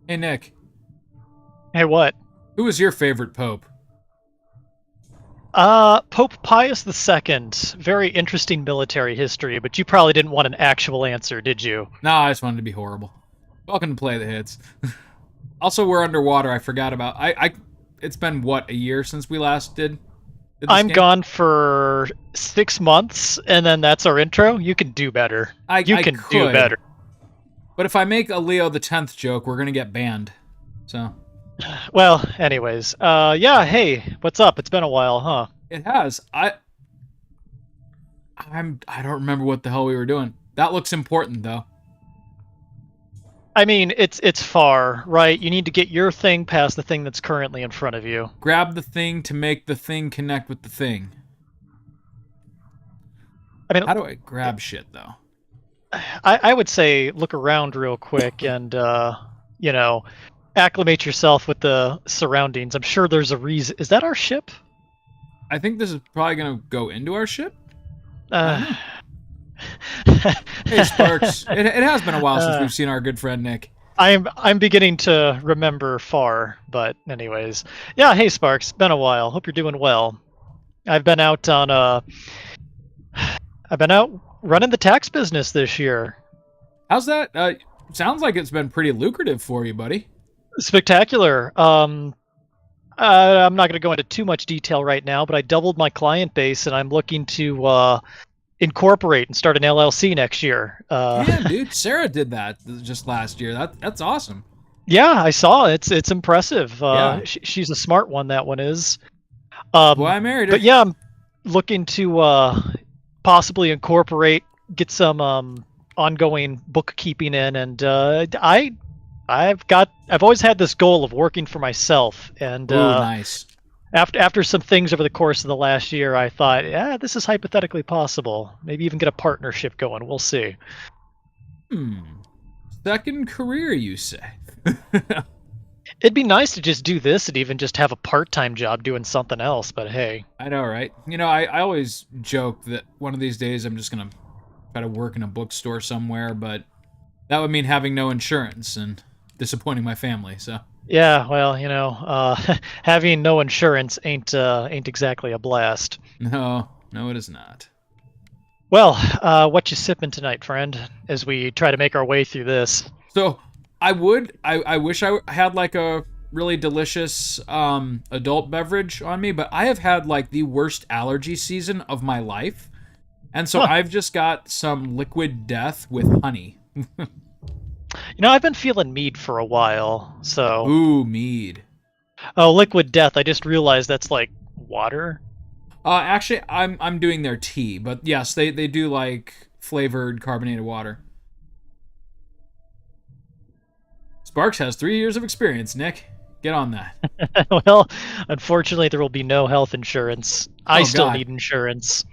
Hey Nick, Hey, what? who was your favorite pope? Pope Pius II. Very interesting military history, but you probably didn't want an actual answer, did you? Nah, I just wanted to be horrible. Welcome to Play the Hits. Also, we're underwater. I forgot about. It's been what, a year since we last did this I'm game. gone for 6 months, and then that's our intro. You can do better. You I can do could, better. but if I make a Leo the Tenth joke, we're gonna get banned. So Well, anyways, yeah. Hey, what's up? It's been a while, huh? it has. I don't remember what the hell we were doing. That looks important though. I mean, it's far, right? You need to get your thing past the thing that's currently in front of you. Grab the thing to make the thing connect with the thing. I mean, How do I grab shit though? I would say look around real quick and you know, acclimate yourself with the surroundings. I'm sure there's a reason. Is that our ship? I think this is probably gonna go into our ship. I don't Uh, know. Hey Sparks, it has been a while since uh, we've seen our good friend Nick. I'm beginning to remember far, but anyways, yeah. Hey Sparks, been a while. Hope you're doing well. I've been out on I've been out running the tax business this year. How's that? Sounds like it's been pretty lucrative for you, buddy. Spectacular. I'm not going to go into too much detail right now, but I doubled my client base, and I'm looking to incorporate and start an LLC next year. Damn, dude, Sarah did that just last year. That's awesome. Yeah, I saw it's impressive. Yeah, She's a smart one. That one is. that's why I married But her. yeah, I'm looking to possibly incorporate, get some ongoing bookkeeping in, and I've always had this goal of working for myself, and Ooh, nice. after some things over the course of the last year, I thought, yeah, this is hypothetically possible. Maybe even get a partnership going. We'll see. Hmm. Second career, you say? It'd be nice to just do this and even just have a part-time job doing something else, but hey. I know, right? You know, I always joke that one of these days I'm just gonna try to work in a bookstore somewhere, but that would mean having no insurance and disappointing my family. So Yeah, well, having no insurance ain't exactly a blast. no, no, it is not. Well, what you sipping tonight, friend? As we try to make our way through this. So I wish I had like a really delicious adult beverage on me, but I have had like the worst allergy season of my life. And so Huh. I've just got some liquid death with honey. I've been feeling mead for a while, so. Ooh, mead. Oh, liquid death. I just realized that's like water. Actually, I'm doing their tea, but yes, they do like flavored carbonated water. Sparks has 3 years of experience. Nick, get on that. Well, unfortunately, there will be no health insurance. I Oh still God. need insurance.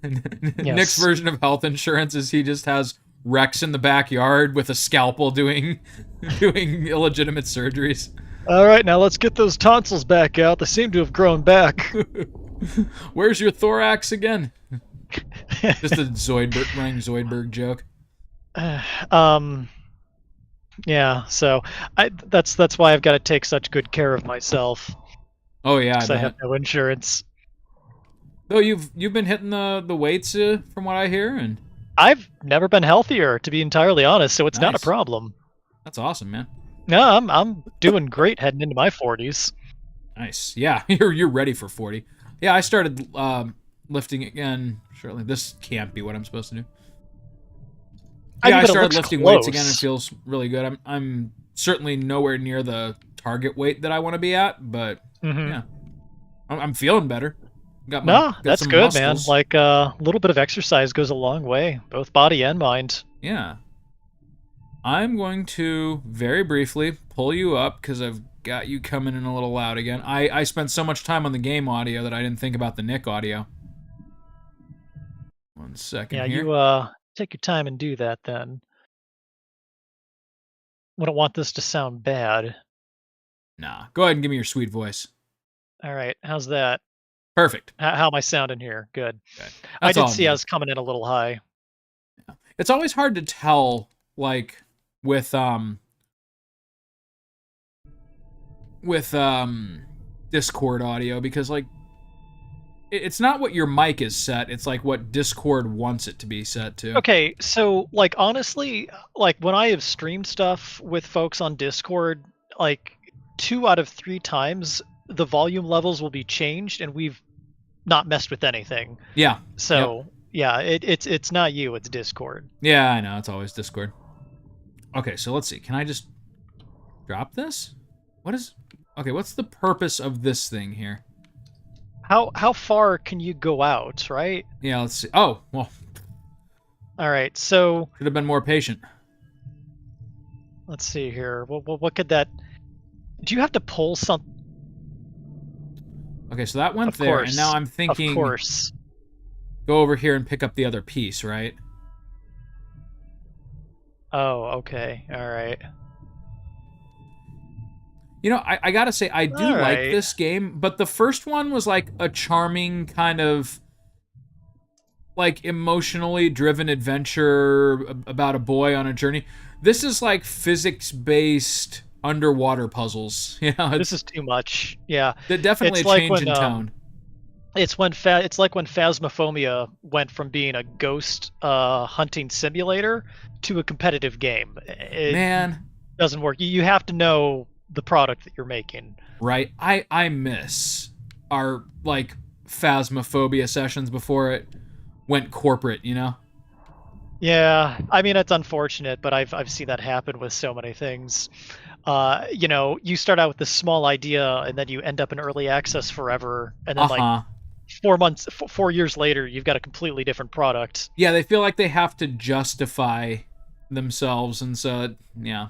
Nick's Yes. version of health insurance is he just has Rex in the backyard with a scalpel doing doing illegitimate surgeries. All right, now let's get those tonsils back out. They seem to have grown back. Where's your thorax again? Just a running Zoidberg joke. um, yeah. So that's why I've got to take such good care of myself Oh yeah, I because I have bet. no insurance. Though you've been hitting the weights from what I hear, and I've never been healthier, to be entirely honest, so it's not a nice. problem. That's awesome, man. No, I'm doing great heading into my 40s. Nice. Yeah, you're ready for 40. Yeah, I started lifting again shortly. This can't be what I'm supposed to do. I Yeah, mean, I but it started looks lifting weights again and close. feels really good. I'm certainly nowhere near the target weight that I want to be at, but Hmm. yeah, I'm feeling better. No, Got that's some good, man. muscles. Like a little bit of exercise goes a long way, both body and mind. Yeah. I'm going to very briefly pull you up because I've got you coming in a little loud again. I spent so much time on the game audio that I didn't think about the Nick audio. One second Yeah, here. you take your time and do that then. Wouldn't want this to sound bad. Nah, go ahead and give me your sweet voice. All right, how's that? Perfect. How am I sounding here? Good. Okay. I That's did all I see I needed. was coming in a little high. It's always hard to tell, like, with with Discord audio, because like it's not what your mic is set, it's like what Discord wants it to be set to. Okay, so like honestly, like when I have streamed stuff with folks on Discord, like 2 out of 3 times the volume levels will be changed and we've not messed with anything. Yeah. So Yep. yeah, it's not you, it's Discord. Yeah, I know, it's always Discord. Okay, so let's see. Can I just drop this? What is... Okay, what's the purpose of this thing here? How far can you go out, right? Yeah, let's see. Oh, well, All right, so should have been more patient. let's see here. What could that? Do you have to pull some? Okay, so that went Of there, course, and now I'm thinking of course. go over here and pick up the other piece, right? Oh, okay. All right. You know, I gotta say, I do All like right. this game, but the first one was like a charming kind of like emotionally driven adventure about a boy on a journey. This is like physics-based underwater puzzles. You know, This is too much. Yeah. definitely It's a like change when in tone. it's like when Phasmophobia went from being a ghost hunting simulator to a competitive game. It Man, doesn't work. You have to know the product that you're making. right? I miss our like Phasmophobia sessions before it went corporate, you know? Yeah, I mean it's unfortunate, but I've seen that happen with so many things. You know, you start out with this small idea, and then you end up in early access forever, and then like Uh-huh. 4 months, 4 years later, you've got a completely different product. Yeah, they feel like they have to justify themselves, and so yeah.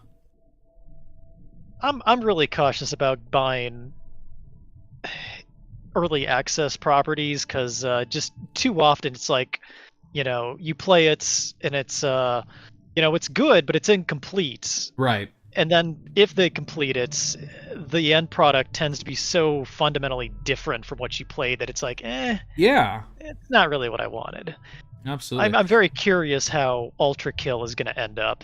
I'm really cautious about buying early access properties because just too often it's like, you know, you play it and it's you know, it's good, but it's incomplete. Right. And then if they complete it, the end product tends to be so fundamentally different from what you played that it's like, Yeah, it's not really what I wanted. absolutely. I'm very curious how Ultra Kill is going to end up.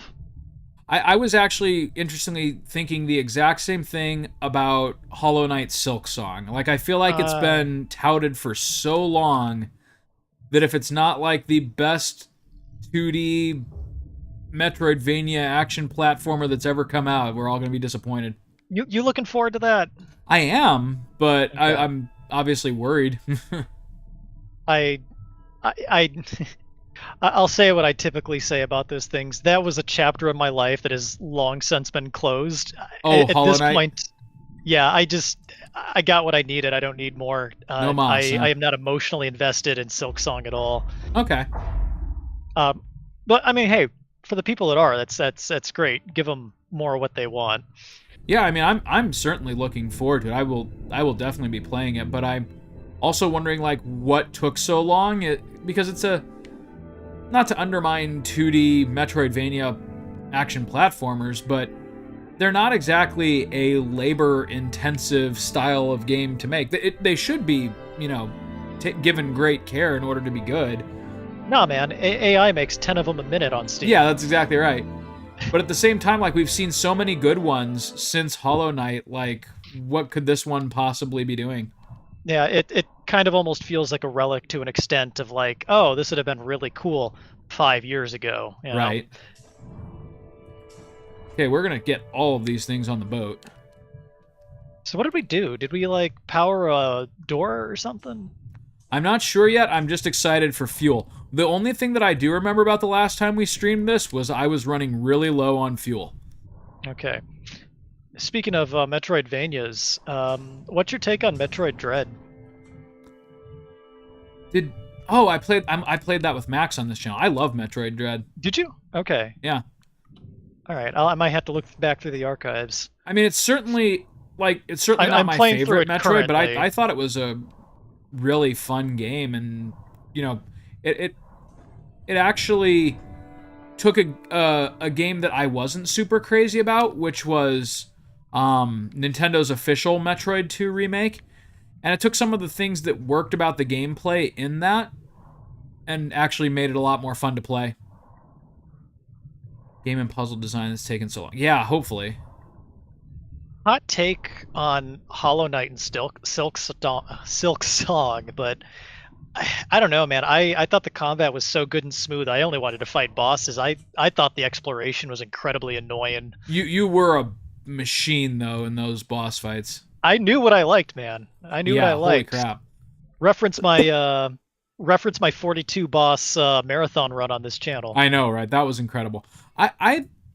I was actually interestingly thinking the exact same thing about Hollow Knight Silk Song. Like, I feel like it's been touted for so long that if it's not like the best 2D Metroidvania action platformer that's ever come out, we're all going to be disappointed. You looking forward to that? I am, but Okay. I'm obviously worried. I I I'll say what I typically say about those things. That was a chapter of my life that has long since been closed. Oh, At Hollow this Knight? point, yeah, I got what I needed. I don't need more. No mas, huh? I am not emotionally invested in Silk Song at all. Okay. Um, but I mean, hey, for the people that are, that's great. Give them more of what they want. Yeah, I mean, I'm certainly looking forward to it. I will definitely be playing it, but I'm also wondering like what took so long. Because it's a, not to undermine 2D Metroidvania action platformers, but they're not exactly a labor-intensive style of game to make. They should be, you know, given great care in order to be good. Nah, man, AI makes 10 of them a minute on Steam. Yeah, that's exactly right. But at the same time, like, we've seen so many good ones since Hollow Knight, like, what could this one possibly be doing? Yeah, it kind of almost feels like a relic to an extent of like, oh, this would have been really cool 5 years ago. You know? Right. Okay, we're gonna get all of these things on the boat. So what did we do? Did we like power a door or something? I'm not sure yet, I'm just excited for fuel. The only thing that I do remember about the last time we streamed this was I was running really low on fuel. Okay. Speaking of Metroidvanias, what's your take on Metroid Dread? I played that with Max on this channel. I love Metroid Dread. Did you? Okay. Yeah. All right. I might have to look back through the archives. I mean, it's certainly not I'm my playing through favorite it Metroid, but currently. I thought it was a really fun game, and you know, it actually took a game that I wasn't super crazy about, which was Nintendo's official Metroid 2 remake, and it took some of the things that worked about the gameplay in that and actually made it a lot more fun to play. Game and puzzle design that's taken so long. Yeah, hopefully. Hot take on Hollow Knight and Silk Song, but I don't know, man. I thought the combat was so good and smooth. I only wanted to fight bosses. I thought the exploration was incredibly annoying. You were a machine though in those boss fights. I knew what I liked, man. I knew what I liked. Holy crap. Reference my 42 boss marathon run on this channel. I know, right? That was incredible.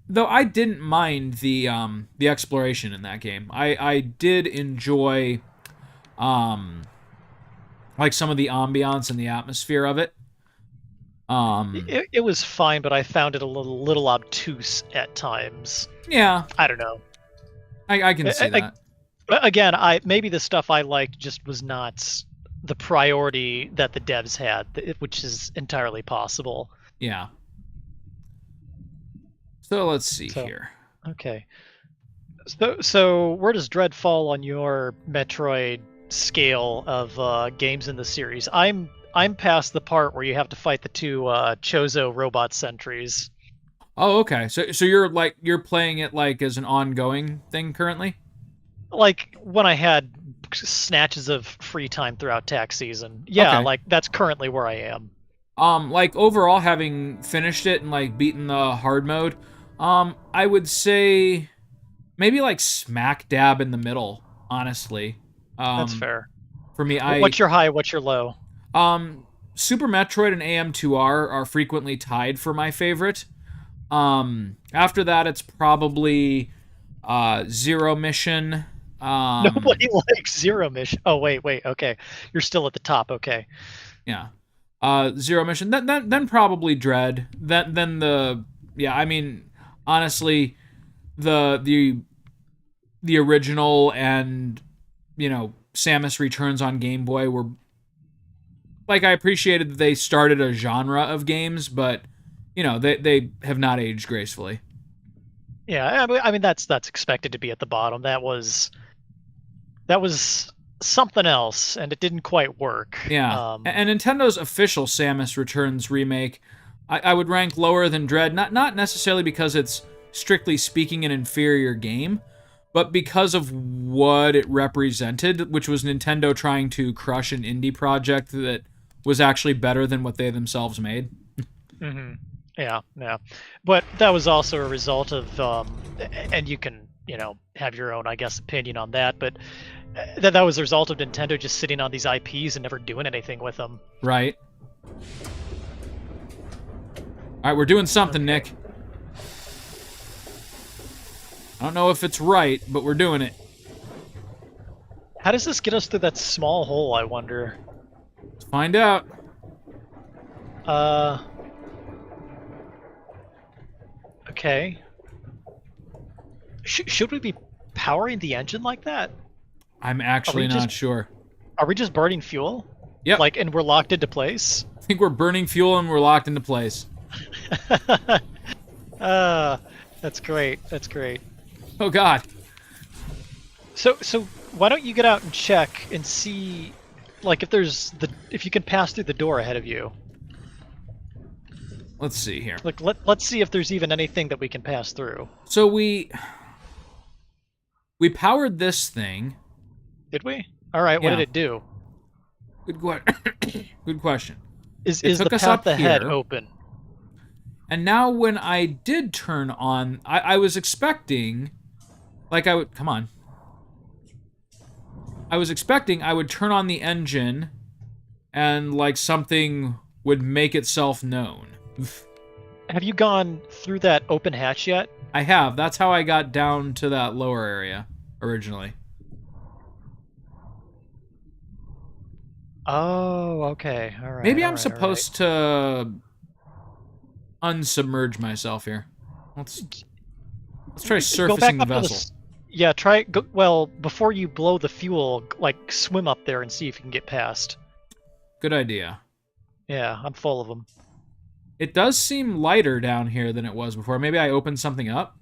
Though I didn't mind the exploration in that game. I did enjoy like some of the ambiance and the atmosphere of it. It was fine, but I found it a little obtuse at times. Yeah. I don't know. I can see that. Again, maybe the stuff I liked just was not the priority that the devs had, which is entirely possible. Yeah. So let's see here. Okay. So where does Dread fall on your Metroid scale of games in the series? I'm past the part where you have to fight the two Chozo robot sentries. Oh, okay. So you're playing it like as an ongoing thing currently? Like when I had snatches of free time throughout tax season. Yeah, Okay. like that's currently where I am. Like overall having finished it and like beaten the hard mode, I would say maybe like smack dab in the middle, honestly. That's fair. For me, What's your high? What's your low? Super Metroid and AM2R are frequently tied for my favorite. After that, it's probably Zero Mission. Nobody likes Zero Mission. Oh wait, okay. You're still at the top. Okay. Yeah. Zero Mission. Then probably Dread. Then I mean, honestly, the original and Samus Returns on Game Boy were like, I appreciated that they started a genre of games, but they have not aged gracefully. Yeah, I mean that's expected to be at the bottom. That was something else, and it didn't quite work. Yeah, and Nintendo's official Samus Returns remake, I would rank lower than Dread, not necessarily because it's strictly speaking an inferior game, but because of what it represented, which was Nintendo trying to crush an indie project that was actually better than what they themselves made. Mm-hmm. Yeah. But that was also a result of, and you can, have your own, I guess, opinion on that, but that was a result of Nintendo just sitting on these IPs and never doing anything with them. Right. All right, we're doing something, okay. Nick. I don't know if it's right, but we're doing it. How does this get us through that small hole, I wonder? Let's find out. Okay. Should we be powering the engine like that? I'm actually not sure. Are we just burning fuel? Yep. Like, and we're locked into place? I think we're burning fuel and we're locked into place. That's great. That's great. Oh God. So why don't you get out and check and see, like, if you can pass through the door ahead of you. Let's see here. Like, let's see if there's even anything that we can pass through. So we powered this thing. Did we? All right. What did it do? Good question. Is the path ahead open? And now when I did turn on, I was expecting, like come on. I was expecting I would turn on the engine and like something would make itself known. Have you gone through that open hatch yet? I have. That's how I got down to that lower area originally. Oh, okay. All right. Maybe I'm supposed to unsubmerge myself here. Let's try surfacing the vessel. Yeah, well, before you blow the fuel, like swim up there and see if you can get past. Good idea. Yeah, I'm full of them. It does seem lighter down here than it was before. Maybe I opened something up?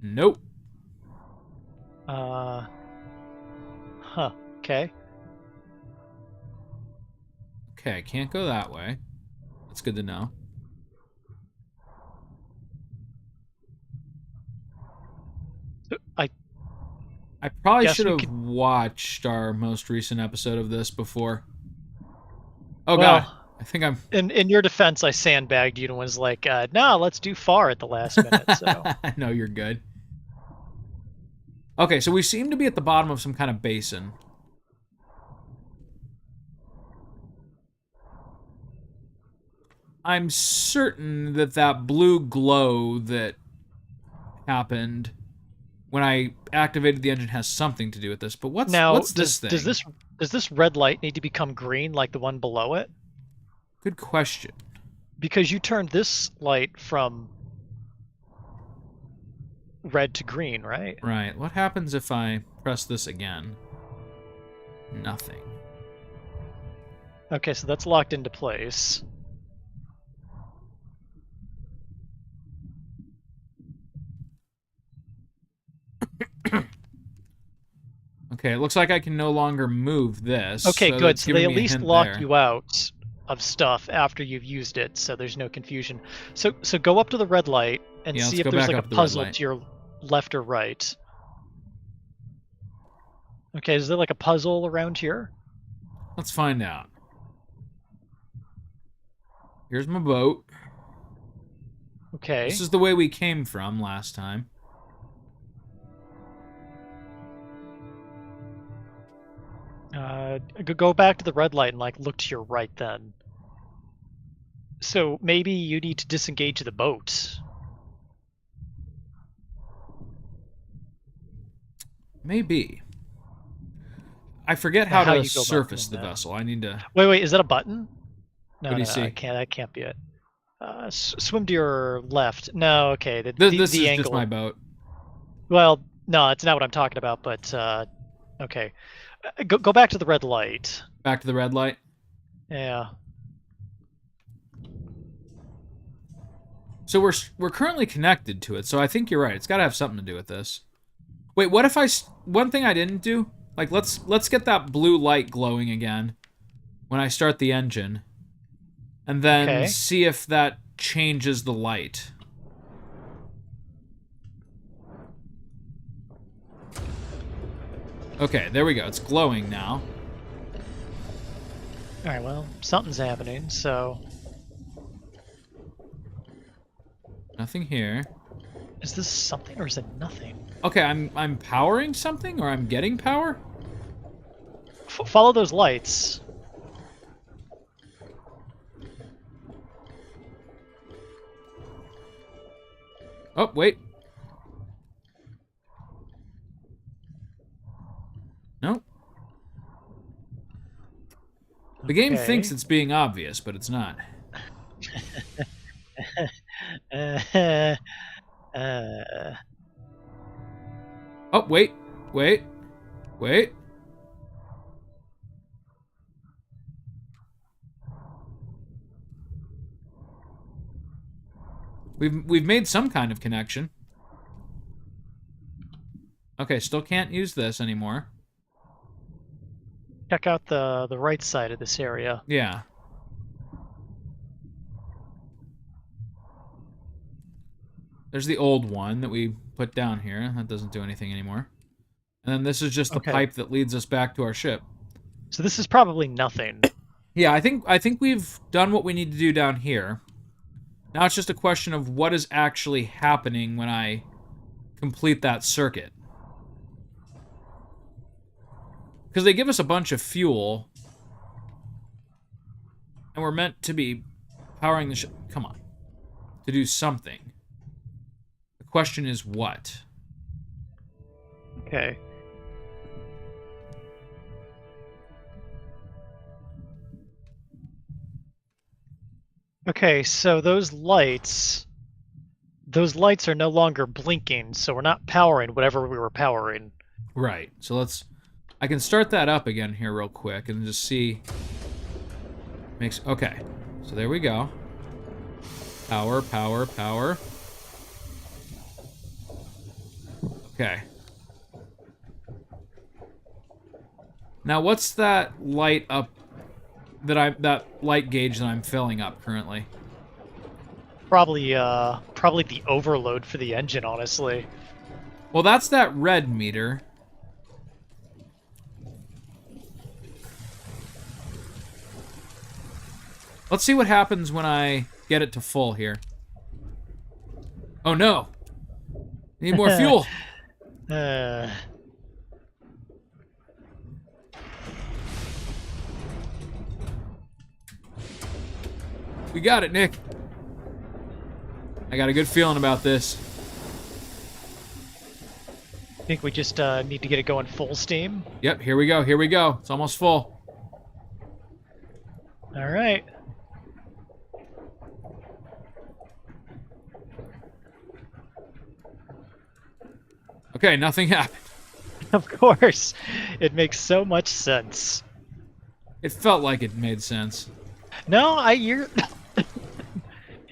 Nope. Huh. Okay. Okay, I can't go that way. That's good to know. I I probably guess should we have could. watched our most recent episode of this before. Oh god, Well, I think I'm... in your defense, I sandbagged you and was like, "No, let's do far at the last minute." So No, you're good. Okay, so we seem to be at the bottom of some kind of basin. I'm certain that that blue glow that happened when I activated the engine has something to do with this. But now, what's this thing? does this red light need to become green like the one below it? Good question. Because you turned this light from red to green, right? Right. What happens if I press this again? Nothing. Okay, so that's locked into place. Okay, it looks like I can no longer move this. Okay, so good. that's So they giving at me a least hint lock there. you out of stuff after you've used it, so there's no confusion. So go up to the red light and Yeah, let's see if go there's back like up a to the red puzzle light. to your left or right. Okay, is there like a puzzle around here? Let's find out. Here's my boat. Okay. This is the way we came from last time. Go back to the red light and like look to your right then. So maybe you need to disengage the boat. Maybe. I forget how How to you go about surface doing the that. vessel. I need to... Wait, is that a button? No, What do you no, see? that can't be it. Swim to your left. No, okay. This The is angle. just my boat. Well, no, it's not what I'm talking about. But okay, go back to the red light. Back to the red light. Yeah. So we're currently connected to it. So I think you're right. It's got to have something to do with this. Wait, what if one thing I didn't do? Like let's get that blue light glowing again when I start the engine. And then Okay. see if that changes the light. Okay, there we go. It's glowing now. All right. Well, something's happening. So Nothing here. is this something or is it nothing? Okay, I'm powering something, or I'm getting power? Follow those lights. Oh, wait. Nope. The game Okay. thinks it's being obvious, but it's not. uh, Oh, wait. Wait. Wait. We've made some kind of connection. Okay, still can't use this anymore. check out the right side of this area. Yeah. There's the old one that we put down here. That doesn't do anything anymore. And then this is just the Okay. pipe that leads us back to our ship. So this is probably nothing. Yeah, I think we've done what we need to do down here. Now it's just a question of what is actually happening when I complete that circuit. Because they give us a bunch of fuel, and we're meant to be powering the ship. Come on. To do something. The question is what? Okay. Okay, so those lights are no longer blinking, so we're not powering whatever we were powering. Right. So I can start that up again here real quick and just see. Okay. So there we go. Power, power, power. Okay. Now what's that light up that light gauge that I'm filling up currently? Probably the overload for the engine, honestly. Well, that's that red meter. Let's see what happens when I get it to full here. Oh no! Need more fuel. We got it, Nick. I got a good feeling about this. I think we just need to get it going full steam. Yep, here we go, here we go. It's almost full. All right. Okay, nothing happened. Of course. It makes so much sense. It felt like it made sense. No,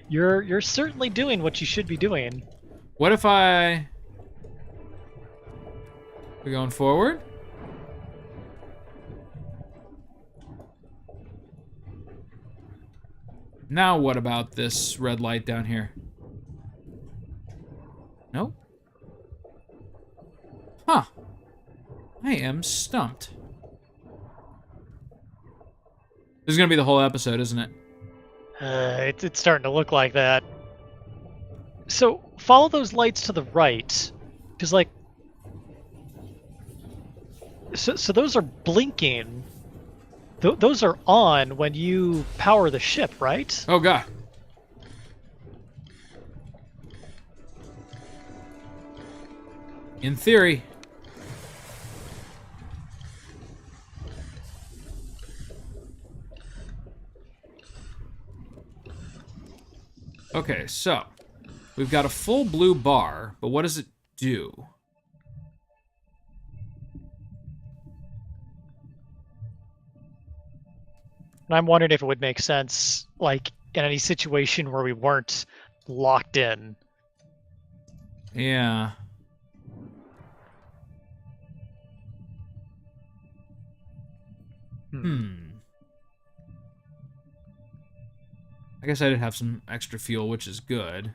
you're certainly doing what you should be doing. What if we're going forward? Now what about this red light down here? Nope. Huh. I am stumped. This is gonna be the whole episode, isn't it? It's starting to look like that. So follow those lights to the right, because like, so those are blinking. Those are on when you power the ship, right? Oh god. In theory. Okay, so we've got a full blue bar, but what does it do? And I'm wondering if it would make sense, like, in any situation where we weren't locked in. Yeah. I guess I did have some extra fuel, which is good.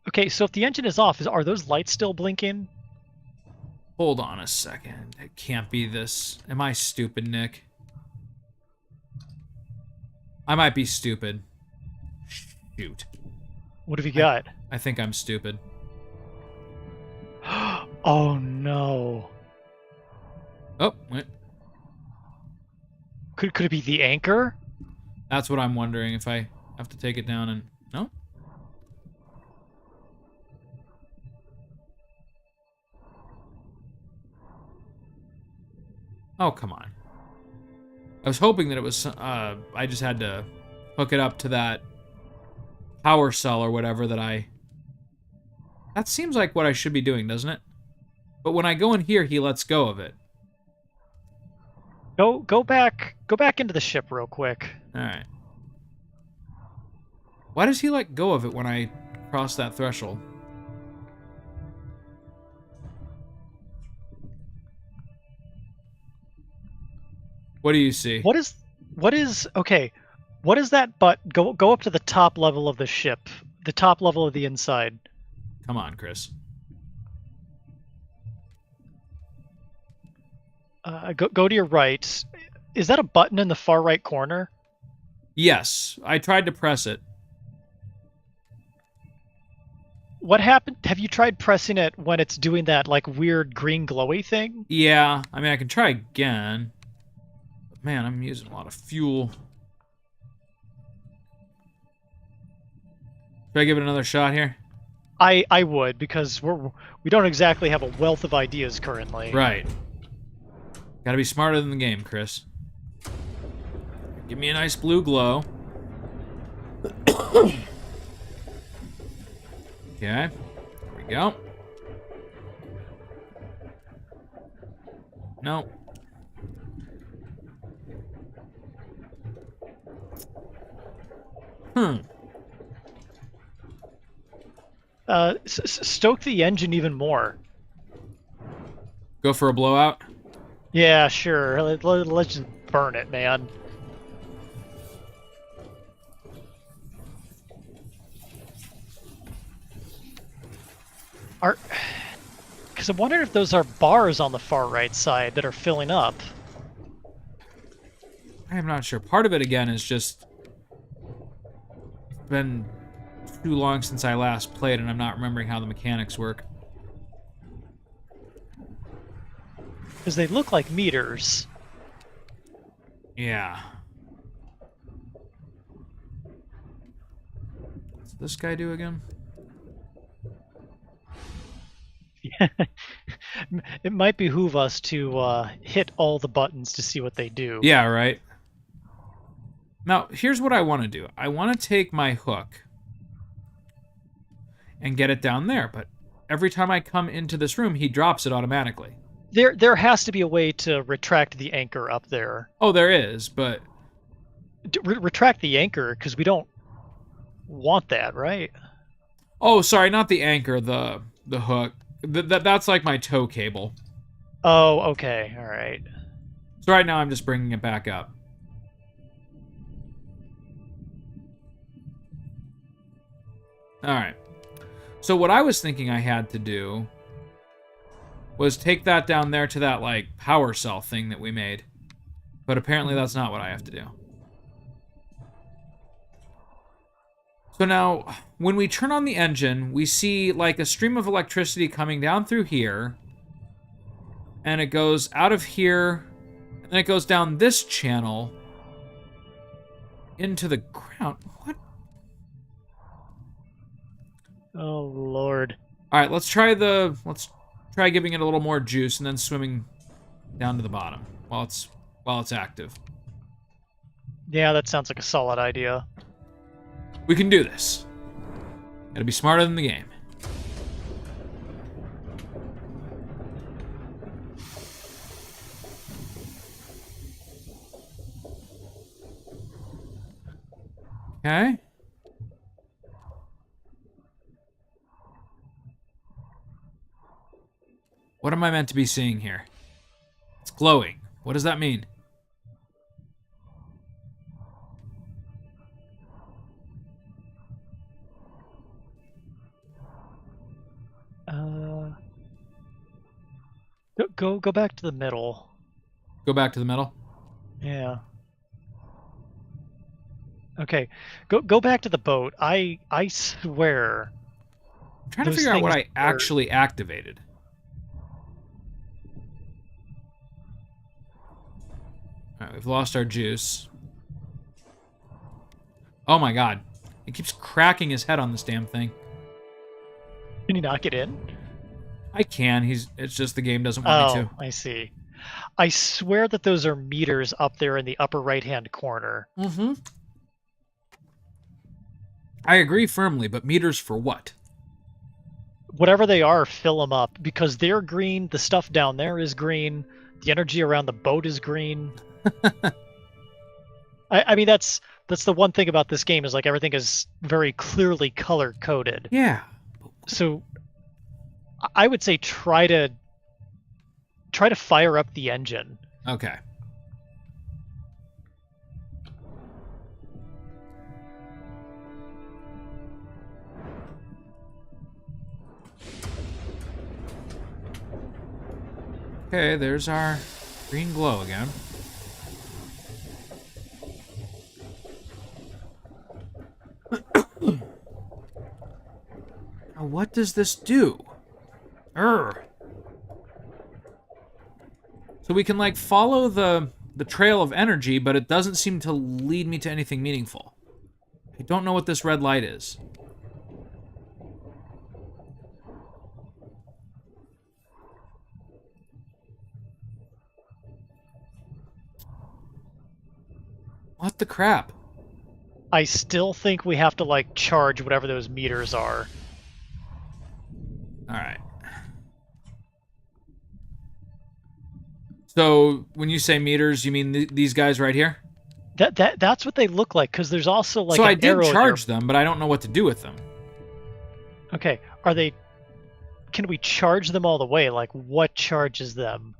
Okay, so if the engine is off, are those lights still blinking? Hold on a second. It can't be this. Am I stupid, Nick? I might be stupid. Shoot. What have you got? I think I'm stupid. Oh no. Oh, wait. Could it be the anchor? That's what I'm wondering, if I have to take it down and... No? Oh, come on. I was hoping that it was... I just had to hook it up to that power cell or whatever that I... That seems like what I should be doing, doesn't it? But when I go in here, he lets go of it. Go back into the ship real quick. Alright. Why does he let go of it when I cross that threshold? What do you see? What is okay? What is that? But go up to the top level of the ship, the top level of the inside. Come on, Chris. Go to your right. Is that a button in the far right corner? Yes, I tried to press it. What happened? Have you tried pressing it when it's doing that like weird green glowy thing? Yeah, I mean I can try again. But man, I'm using a lot of fuel. Should I give it another shot here? I would, because we don't exactly have a wealth of ideas currently. Right. Gotta be smarter than the game, Chris. Give me a nice blue glow. Okay. There we go. No. Stoke the engine even more. Go for a blowout? Yeah, sure. Let's just burn it, man. Because I'm wondering if those are bars on the far right side that are filling up. I'm not sure. Part of it, again, is just been too long since I last played, and I'm not remembering how the mechanics work. Because they look like meters. Yeah. What's this guy do again? It might behoove us to hit all the buttons to see what they do. Yeah, right. Now, here's what I want to do. I want to take my hook and get it down there, but every time I come into this room, he drops it automatically. There has to be a way to retract the anchor up there. Oh, there is, but... Retract the anchor, because we don't want that, right? Oh, sorry, not the anchor, the hook. That's like my tow cable. Oh, okay, all right. So right now I'm just bringing it back up. All right. So what I was thinking I had to do was take that down there to that, like, power cell thing that we made. But apparently that's not what I have to do. So now, when we turn on the engine, we see, like, a stream of electricity coming down through here. And it goes out of here, and then it goes down this channel into the ground. What? Oh, Lord. All right, let's try giving it a little more juice and then swimming down to the bottom while it's active. Yeah, that sounds like a solid idea. We can do this. Gotta be smarter than the game. Okay. What am I meant to be seeing here? It's glowing. What does that mean? Go back to the middle. Go back to the middle. Yeah. Okay, go back to the boat. I swear. I'm trying to figure out what I actually activated. Alright, we've lost our juice. Oh my god. It keeps cracking his head on this damn thing. Can you knock it in? I can. It's just the game doesn't want me to. I see. I swear that those are meters up there in the upper right-hand corner. Mm-hmm. I agree firmly, but meters for what? Whatever they are, fill them up. Because they're green, the stuff down there is green, the energy around the boat is green. I mean, that's the one thing about this game is, like, everything is very clearly color-coded. Yeah. So I would say try to fire up the engine. Okay. Okay, there's our green glow again. Now, what does this do? So we can, like, follow the trail of energy, but it doesn't seem to lead me to anything meaningful. I don't know what this red light is. What the crap? I still think we have to, like, charge whatever those meters are. Alright. So, when you say meters, you mean these guys right here? That's what they look like, because there's also, like, so an I did arrow charge there. them, but I don't know what to do with them. Okay, can we charge them all the way? Like, what charges them?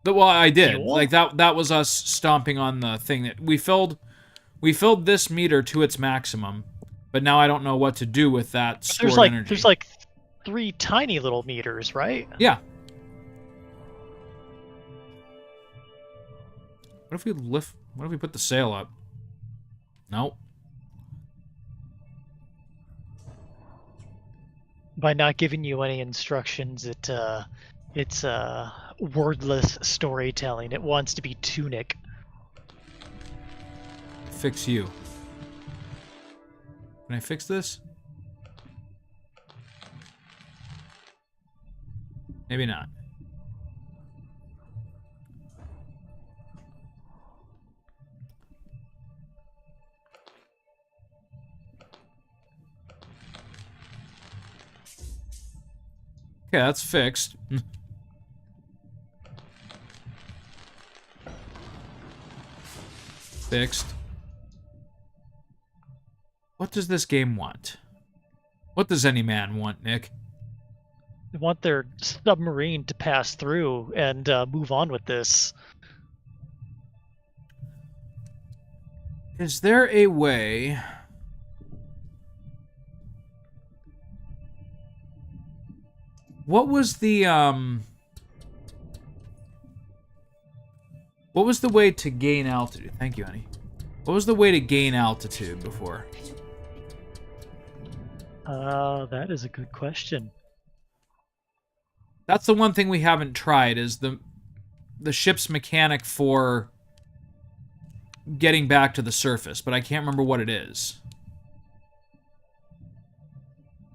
Well, I did. Fuel? Like that was us stomping on the thing that we filled this meter to its maximum, but now I don't know what to do with that stored energy. There's like 3 tiny little meters, right? Yeah. What if we put the sail up? Nope. By not giving you any instructions, it's wordless storytelling. It wants to be tunic. Fix you. Can I fix this? Maybe not. Okay, that's fixed. Fixed. What does this game want? What does any man want, Nick? They want their submarine to pass through and move on with this. Is there a way... What was the way to gain altitude? Thank you, honey. What was the way to gain altitude before? That is a good question. That's the one thing we haven't tried, is the ship's mechanic for getting back to the surface, but I can't remember what it is.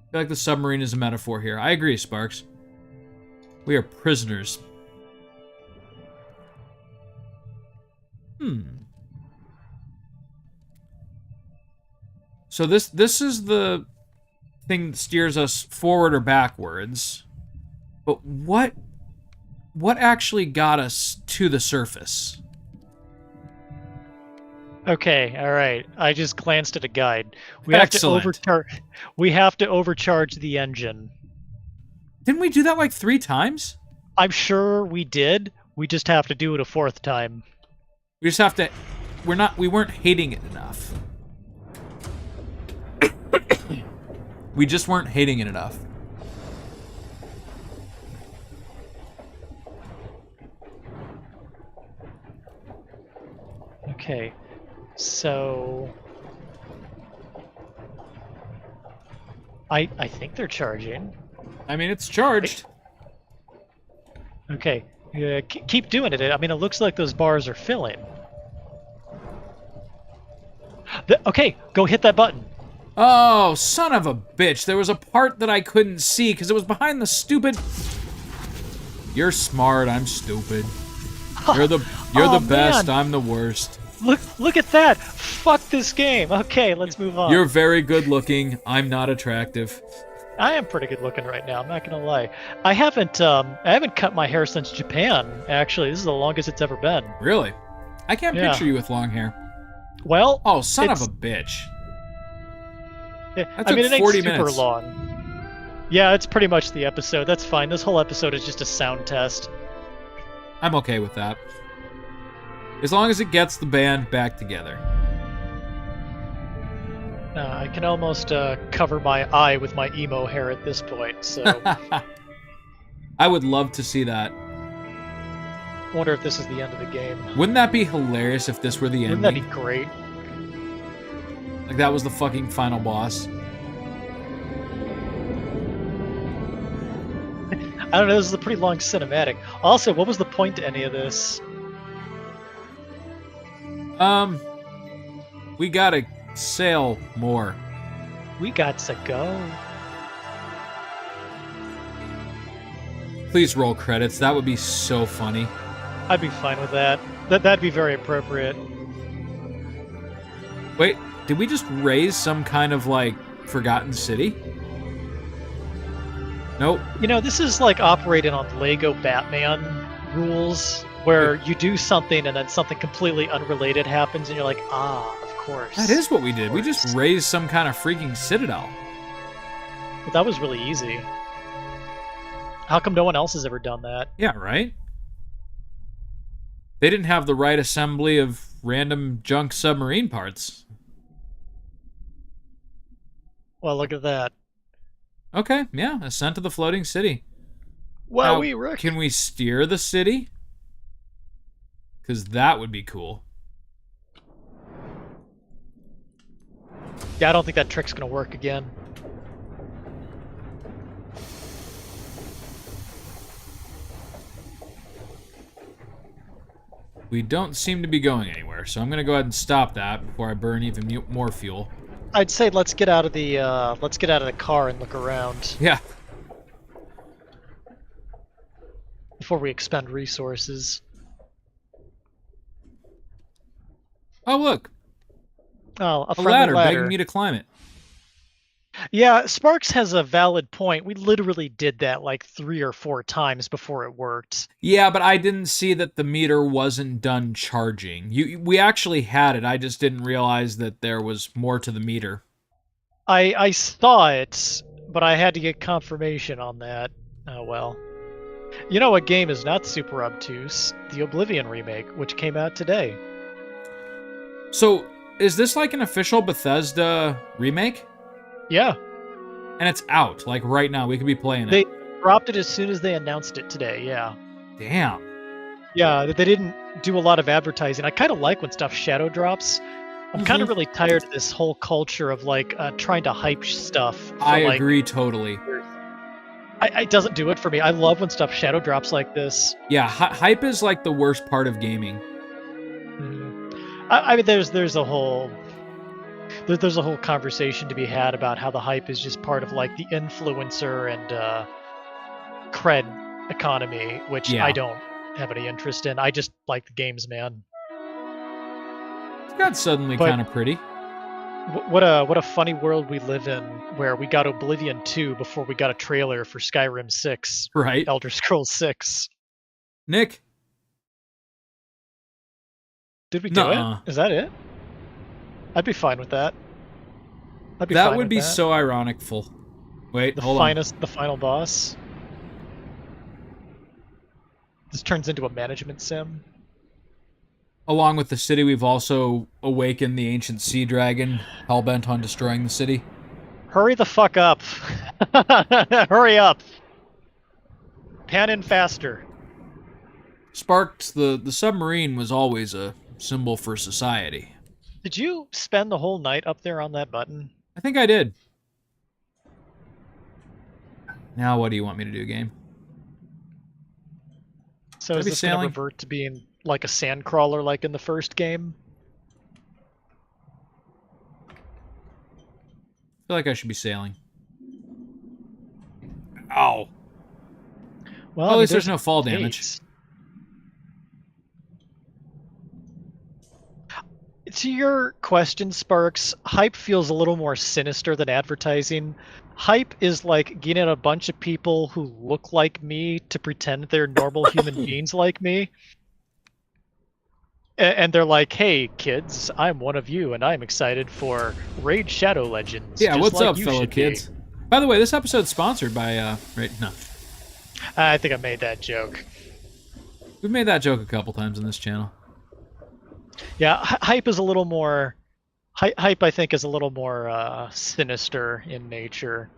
I feel like the submarine is a metaphor here. I agree, Sparks. We are prisoners. So this is the thing that steers us forward or backwards. But what actually got us to the surface? Okay, all right. I just glanced at a guide. Excellent. We have to overcharge the engine. Didn't we do that like 3 times? I'm sure we did. We just have to do it a 4th time. We just have to... We weren't hating it enough. We just weren't hating it enough. Okay, so... I think they're charging. I mean, it's charged. Okay, keep doing it. I mean, it looks like those bars are filling. Okay, go hit that button. Oh, son of a bitch. There was a part that I couldn't see because it was behind the stupid... You're smart, I'm stupid. You're the best, man. I'm the worst. Look at that. Fuck this game. Okay, let's move on. You're very good looking, I'm not attractive. I am pretty good looking right now, I'm not gonna lie. I haven't cut my hair since Japan, actually. This is the longest it's ever been. Really? I can't picture you with long hair. Well, oh, son of a bitch. I mean, it ain't super long. Yeah, it's pretty much the episode. That's fine. This whole episode is just a sound test. I'm okay with that. As long as it gets the band back together. I can almost cover my eye with my emo hair at this point, so... I would love to see that. Wonder if this is the end of the game. Wouldn't that be hilarious if this were the ending? Wouldn't that be great? Like that was the fucking final boss. I don't know, this is a pretty long cinematic. Also, what was the point to any of this? We gotta sail more. We got to go. Please roll credits. That would be so funny. I'd be fine with that. That'd be very appropriate. Wait, did we just raise some kind of, like, forgotten city? Nope. You know, this is like operating on Lego Batman rules, where you do something and then something completely unrelated happens and you're like, ah, of course. That is what we did. We just raised some kind of freaking citadel. But that was really easy. How come no one else has ever done that? Yeah, right? They didn't have the right assembly of random junk submarine parts. Well, look at that. Okay, yeah, ascent to the floating city. Well, Now, can we steer the city? Because that would be cool. Yeah, I don't think that trick's gonna work again. We don't seem to be going anywhere, so I'm gonna go ahead and stop that before I burn even more fuel. I'd say let's get out of the car and look around Yeah. before we expend resources. Oh, look. Oh, a A friendly ladder ladder. begging me to climb it. Yeah, Sparks has a valid point. We literally did that like 3 or 4 times before it worked. Yeah, but I didn't see that the meter wasn't done charging. We actually had it. I just didn't realize that there was more to the meter. I saw it, but I had to get confirmation on that. Oh well. You know what game is not super obtuse? The Oblivion remake, which came out today. So, is this like an official Bethesda remake? Yeah. And it's out, like right now. We could be playing it. They dropped it as soon as they announced it today, yeah. Damn. Yeah, they didn't do a lot of advertising. I kind of like when stuff shadow drops. I'm kind of really tired of this whole culture of like trying to hype stuff. For, I like, agree totally. It doesn't do it for me. I love when stuff shadow drops like this. Yeah, hype is like the worst part of gaming. I mean, there's a whole conversation to be had about how the hype is just part of like the influencer and cred economy, which Yeah. I don't have any interest in. I just like the games, man. It got suddenly But- kind of pretty. What a funny world we live in, where we got Oblivion 2 before we got a trailer for Skyrim 6, Right. Elder Scrolls 6. Nick. Did we do Nuh-uh. it? Is that it? I'd be fine with that. I'd be That fine would with be that. so ironicful. Wait, The hold on. the final boss. This turns into a management sim. Along with the city, we've also awakened the ancient sea dragon, hellbent on destroying the city. Hurry the fuck up. Hurry up. Pan in faster. Sparks, the submarine was always a symbol for society. Did you spend the whole night up there on that button? I think I did. Now what do you want me to do, game? So Should I is be this going to sailing? revert to being like a sand crawler like in the first game? I feel like I should be sailing. Ow. Well, At I mean, least there's no fall damage. gates. To your question, Sparks, hype feels a little more sinister than advertising. Hype is like getting a bunch of people who look like me to pretend they're normal human beings like me. And they're like, hey, kids, I'm one of you, and I'm excited for Raid Shadow Legends. Yeah, just what's like up, you fellow should be." kids? By the way, this episode's sponsored by, right, no. I think I made that joke. We've made that joke a couple times on this channel. Yeah, hype is a little more. Hype, I think, is a little more sinister in nature.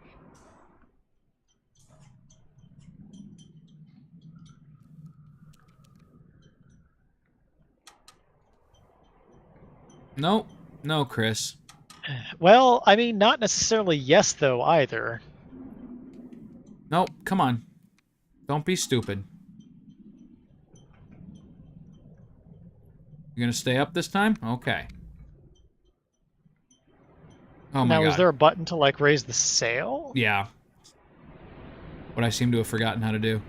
Nope. No, Chris. Well, I mean, not necessarily yes, though, either. Nope, come on. Don't be stupid. You gonna stay up this time? Okay. Oh my Now, god. is there a button to, like, raise the sail? Yeah. What I seem to have forgotten how to do.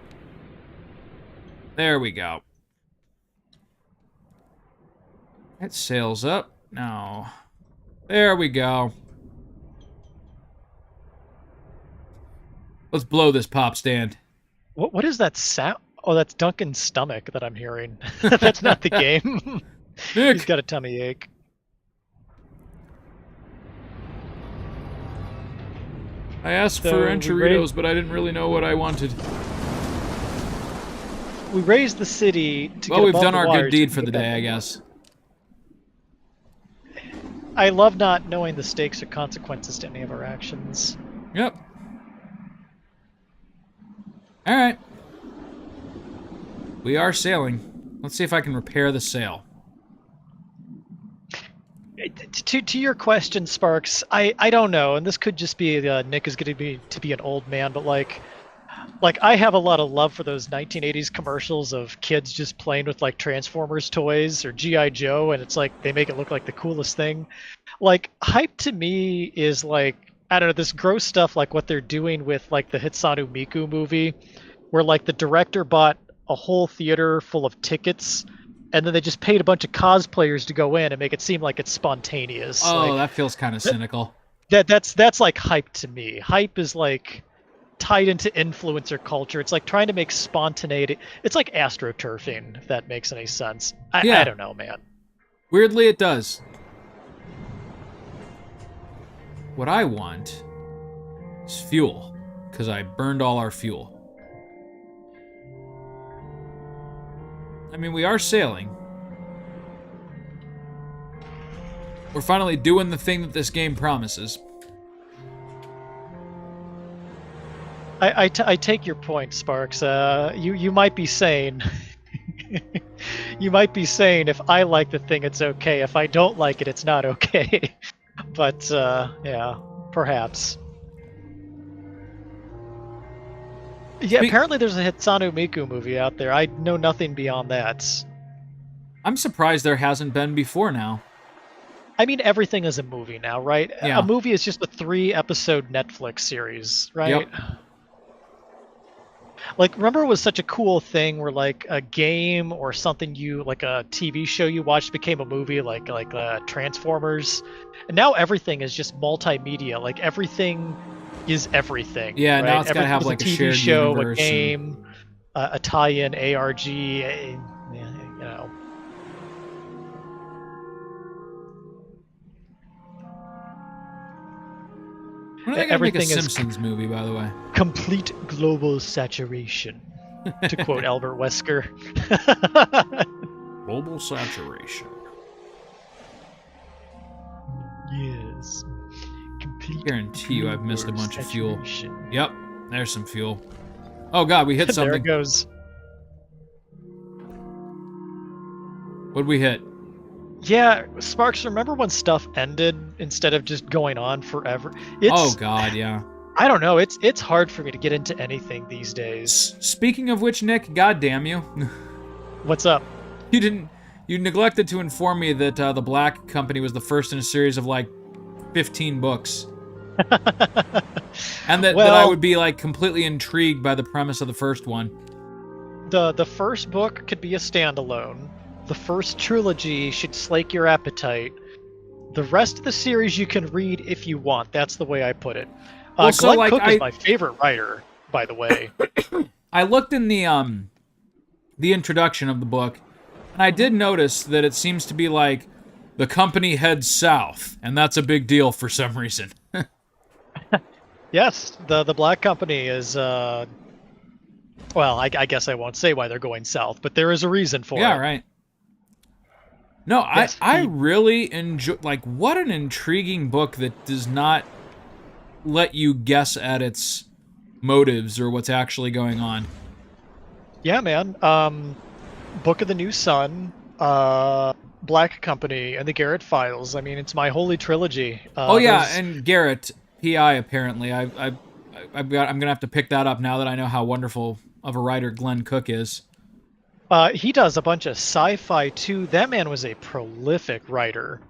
There we go. It sails up. Now. There we go. Let's blow this pop stand. What is that sound? Oh, that's Duncan's stomach that I'm hearing. That's not the game. Nick! He's got a tummy ache. I asked So for we enchiladas, but I didn't really know what I wanted. we raised the city to Well, get we've above done the our water good to deed for get the back day, I in. guess. I love not knowing the stakes or consequences to any of our actions. Yep. All right. We are sailing. Let's see if I can repair the sail. To your question, Sparks, I don't know, and this could just be Nick is going to be an old man, but like I have a lot of love for those 1980s commercials of kids just playing with like Transformers toys or GI Joe, and it's like they make it look like the coolest thing. Like hype to me is like, I don't know, this gross stuff like what they're doing with like the Hitsanu Miku movie, where like the director bought a whole theater full of tickets and then they just paid a bunch of cosplayers to go in and make it seem like it's spontaneous. Oh, like that feels kind of cynical. that's like hype to me. Hype is like tied into influencer culture. It's like trying to make spontaneity. It's like astroturfing, if that makes any sense. Yeah. I don't know, man. Weirdly, it does. What I want is fuel, because I burned all our fuel. I mean, we are sailing. We're finally doing the thing that this game promises. I take your point, Sparks. You might be saying, you might be saying, if I like the thing, it's okay. If I don't like it, it's not okay. But yeah, perhaps. Yeah, apparently there's a Hitsanu Miku movie out there. I know nothing beyond that. I'm surprised there hasn't been before now. I mean, everything is a movie now, right? Yeah. A movie is just a 3-episode Netflix series, right? Yep. Like, remember it was such a cool thing where, like, a game or something like a TV show you watched became a movie, like Transformers? And now everything is just multimedia. Like, everything is everything. Yeah, right? now it's gotta have, Everything's like, a TV shared show, universe a game, a tie-in, ARG, you know. When are they gonna make a Everything is Simpsons movie, by the way? complete global saturation, to quote Albert Wesker. Global saturation. Yes. Complete Guarantee you I've missed a global bunch of fuel. saturation. Yep, there's some fuel. Oh god, we hit There something. it goes. What'd we hit? Yeah, Sparks, remember when stuff ended instead of just going on forever? It's, Oh god, yeah. I don't know, it's hard for me to get into anything these days. Speaking of which, Nick, god damn you. What's up? You neglected to inform me that the Black Company was the first in a series of like 15 books. And that I would be like completely intrigued by the premise of the first one. The first book could be a standalone. The first trilogy should slake your appetite. The rest of the series you can read if you want. That's the way I put it. Well, so, Glenn like, Cook is my favorite writer, by the way. I looked in the introduction of the book, and I did notice that it seems to be like the company heads south, and that's a big deal for some reason. Yes, the Black Company is. Well, I guess I won't say why they're going south, but there is a reason for it. Yeah, right. No, Yes, I really enjoy. Like, what an intriguing book that does not let you guess at its motives or what's actually going on. Yeah, man. Book of the New Sun, Black Company, and the Garrett Files. I mean, it's my holy trilogy. Oh yeah, and Garrett PI apparently. I'm gonna have to pick that up now that I know how wonderful of a writer Glenn Cook is. He does a bunch of sci-fi too. That man was a prolific writer.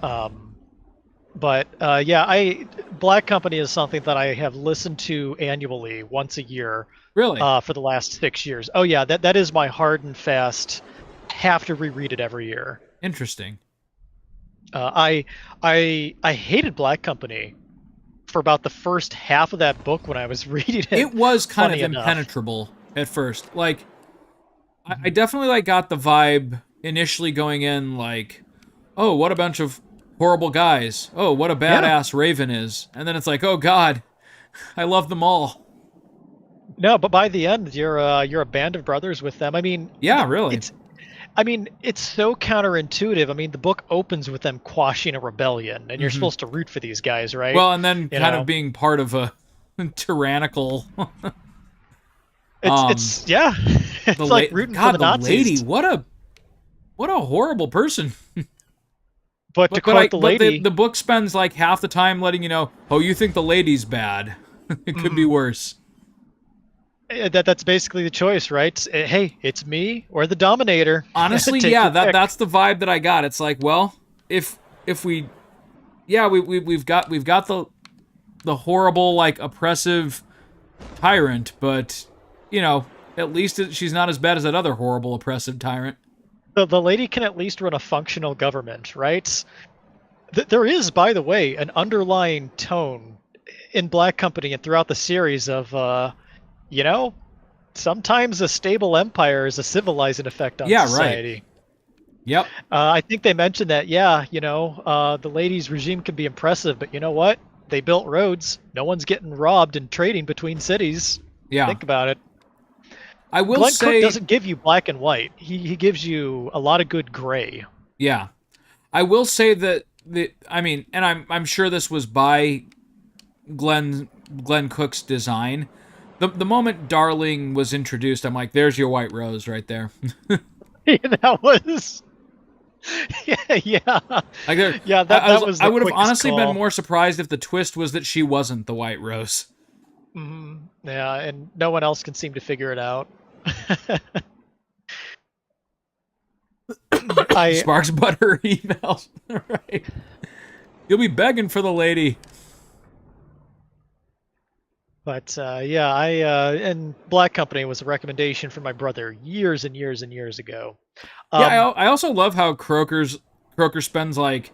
But yeah, Black Company is something that I have listened to annually once a year. Really? For the last 6 years. Oh yeah, that is my hard and fast. Have to reread it every year. Interesting. I hated Black Company for about the first half of that book when I was reading it. It was kind of funny enough. impenetrable at first. Like, I definitely like got the vibe initially going in, like, oh, what a bunch of horrible guys. Oh, what a badass Raven is. And then it's like, oh god, I love them all. No, but by the end, you're a band of brothers with them. I mean, Yeah, really. it's so counterintuitive. I mean, the book opens with them quashing a rebellion, and you're Hmm. supposed to root for these guys, right? Well, and then You kind of know, being part of a tyrannical it's yeah, the it's like rooting for God, the the lady, Nazis. what a horrible person. But to quote the But lady, the book spends like half the time letting you know, oh, you think the lady's bad. It could be mhm, worse. that's basically the choice, right? Hey, it's me or the Dominator. Honestly, Take yeah, your pick. that's the vibe that I got. It's like, well, if we yeah, we've got the horrible, like, oppressive tyrant, but you know, at least she's not as bad as that other horrible oppressive tyrant. The lady can at least run a functional government, right? There is, by the way, an underlying tone in Black Company and throughout the series of, you know, sometimes a stable empire is a civilizing effect on Yeah, right. society. Yep. I think they mentioned that, yeah, the ladies' regime can be impressive, but you know what? They built roads. No one's getting robbed and trading between cities. Yeah. Think about it. I will Glenn Cook say, doesn't give you black and white. He gives you a lot of good gray. yeah. I will say that I mean, and I'm sure this was by Glenn Cook's design. The moment Darling was introduced, I'm like, there's your white rose right there. That was yeah, yeah. Like there, Yeah, that was I the would have quickest honestly been call. more surprised if the twist was that she wasn't the white rose. Yeah, and no one else can seem to figure it out. I Sparks butter emails. Right. You'll be begging for the lady. But yeah, I and Black Company was a recommendation from my brother years and years and years ago. Yeah, Um, I also love how Croker spends like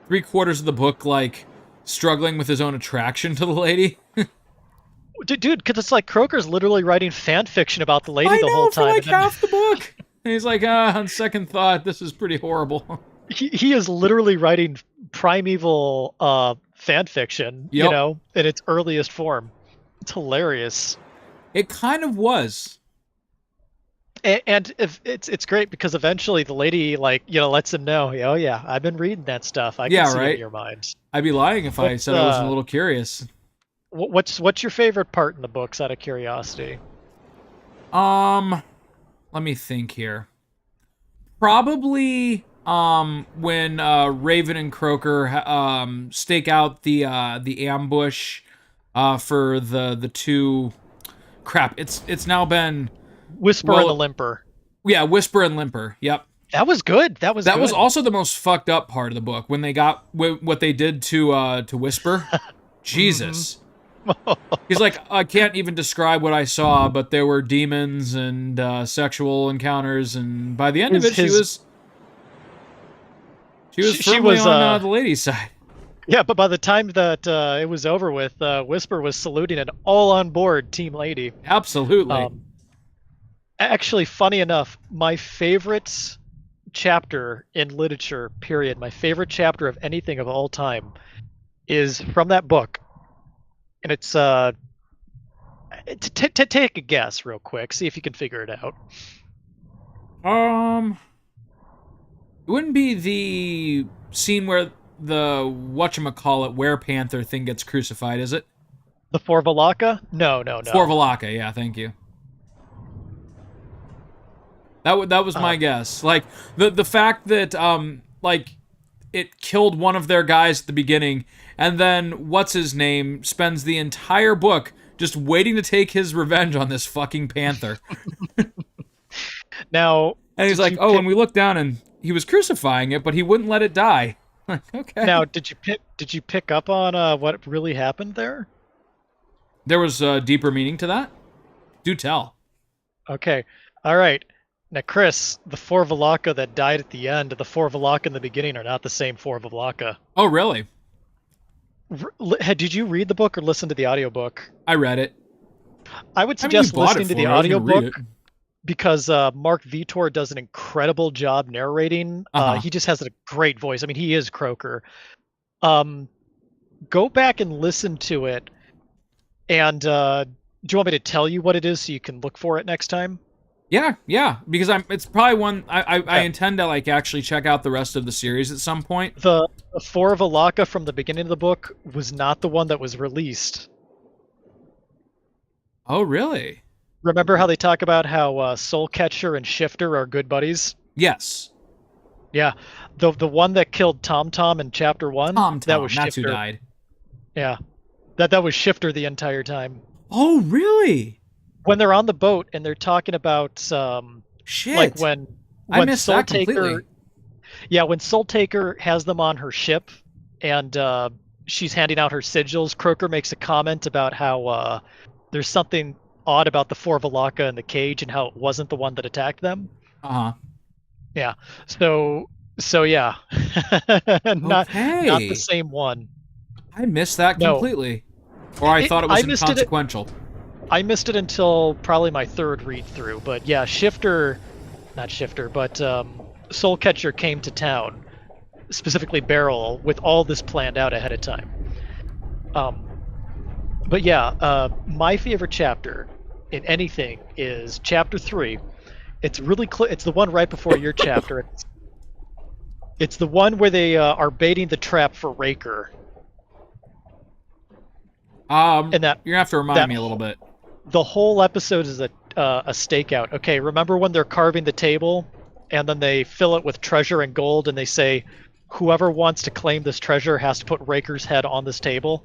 3/4 of the book like struggling with his own attraction to the lady. dude, because it's like Croker's literally writing fan fiction about the lady I the whole know for time, like and then half the book. And he's like, on second thought, this is pretty horrible. he is literally writing primeval fan fiction, Yep, in its earliest form. It's hilarious. it kind of was. And if it's great because eventually the lady lets him know, oh yeah, I've been reading that stuff. I can Yeah, see it in right. your mind. I'd be lying if I What's said I wasn't a little curious. what's your favorite part in the books out of curiosity? Um, Let me think here. Probably when Raven and Croker stake out the ambush for the two. Crap! It's now been Whisper and the well, Limper. yeah, Whisper and Limper. Yep. That was good. That was That was good. also the most fucked up part of the book when they got what they did to Whisper. Jesus. He's like, I can't even describe what I saw, but there were demons and sexual encounters, and by the end of it, she was she firmly was on the lady's side. yeah, but by the time that it was over with, Whisper was saluting an all on board Team Lady. Absolutely. Actually, funny enough, my favorite chapter in literature, period, my favorite chapter of anything of all time is from that book. And it's take a guess real quick, see if you can figure it out. It wouldn't be the scene where the whatchamacallit werepanther thing gets crucified, is it? The Forvalaka? No, no, no. Forvalaka, yeah, thank you. That was my guess. Like the fact that like it killed one of their guys at the beginning, and then what's his name spends the entire book just waiting to take his revenge on this fucking panther. Now, And he's did like, you "Oh, pick, and we looked down and he was crucifying it, but he wouldn't let it die." Like, okay. now did you pick up on what really happened there? There was a deeper meaning to that. Do tell. Okay. All right. Now, Chris, the Forvalaka that died at the end, the Forvalaka in the beginning are not the same Forvalaka. Oh, really? Did you read the book or listen to the audiobook? I read it. I would I mean, you suggest bought it listening to for the me. I was gonna read audiobook it. because Mark Vitor does an incredible job narrating. Uh-huh. He just has a great voice. I mean, he is Croker. Go back and listen to it, and Do you want me to tell you what it is so you can look for it next time? Yeah, because it's probably one I Yeah. intend to like actually check out the rest of the series at some point. The Four of Alaka from the beginning of the book was not the one that was released. Oh, really? Remember how they talk about how Soulcatcher and Shifter are good buddies? Yes. Yeah, the one that killed Tom Tom in chapter one, that was Tom, that's who Shifter. died. Yeah, that was Shifter the entire time. Oh, really? When they're on the boat and they're talking about Shit. like when I missed Soul that Taker, completely. yeah, when Soul Taker has them on her ship and she's handing out her sigils, Croker makes a comment about how there's something odd about the Four of Alaka in the cage and how it wasn't the one that attacked them. Uh-huh. Yeah. So yeah. not Okay. the same one. I missed that No. completely. Or I thought it was I missed it- inconsequential. I missed it until probably my third read through, but yeah, not Shifter, but Soulcatcher came to town, specifically Beryl, with all this planned out ahead of time. But yeah, my favorite chapter in anything is chapter 3. It's really it's the one right before your chapter. It's the one where they are baiting the trap for Raker. And that you're gonna have to remind me a little bit. the whole episode is a stakeout. Okay, remember when they're carving the table and then they fill it with treasure and gold and they say whoever wants to claim this treasure has to put Raker's head on this table?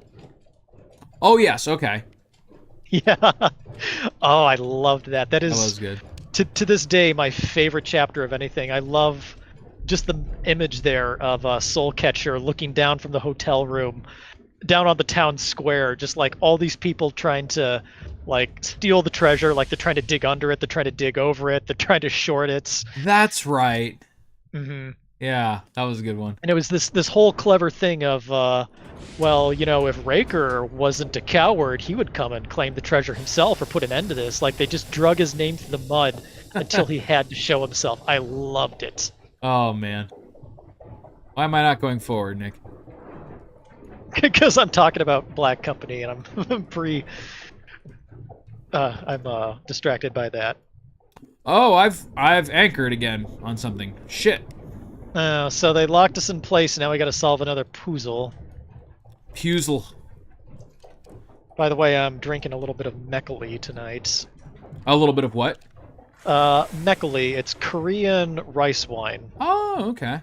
Oh yes, okay. Yeah. Oh, I loved that. That That is was good. to this day my favorite chapter of anything. I love just the image there of Soulcatcher looking down from the hotel room down on the town square, just like all these people trying to like steal the treasure, like they're trying to dig under it, they're trying to dig over it, they're trying to short it. That's right. Hmm. Yeah, that was a good one. And it was this whole clever thing of, well, you know, if Raker wasn't a coward, he would come and claim the treasure himself or put an end to this. Like they just drug his name through the mud until he had to show himself. I loved it. Oh man. Why am I not going forward, Nick? Because I'm talking about Black Company and I'm I'm distracted by that. Oh, I've anchored again on something. Shit. So they locked us in place, and now we got to solve another puzzle. Puzzle. By the way, I'm drinking a little bit of Mekali tonight. A little bit of what? Mekali, it's Korean rice wine. Oh, okay.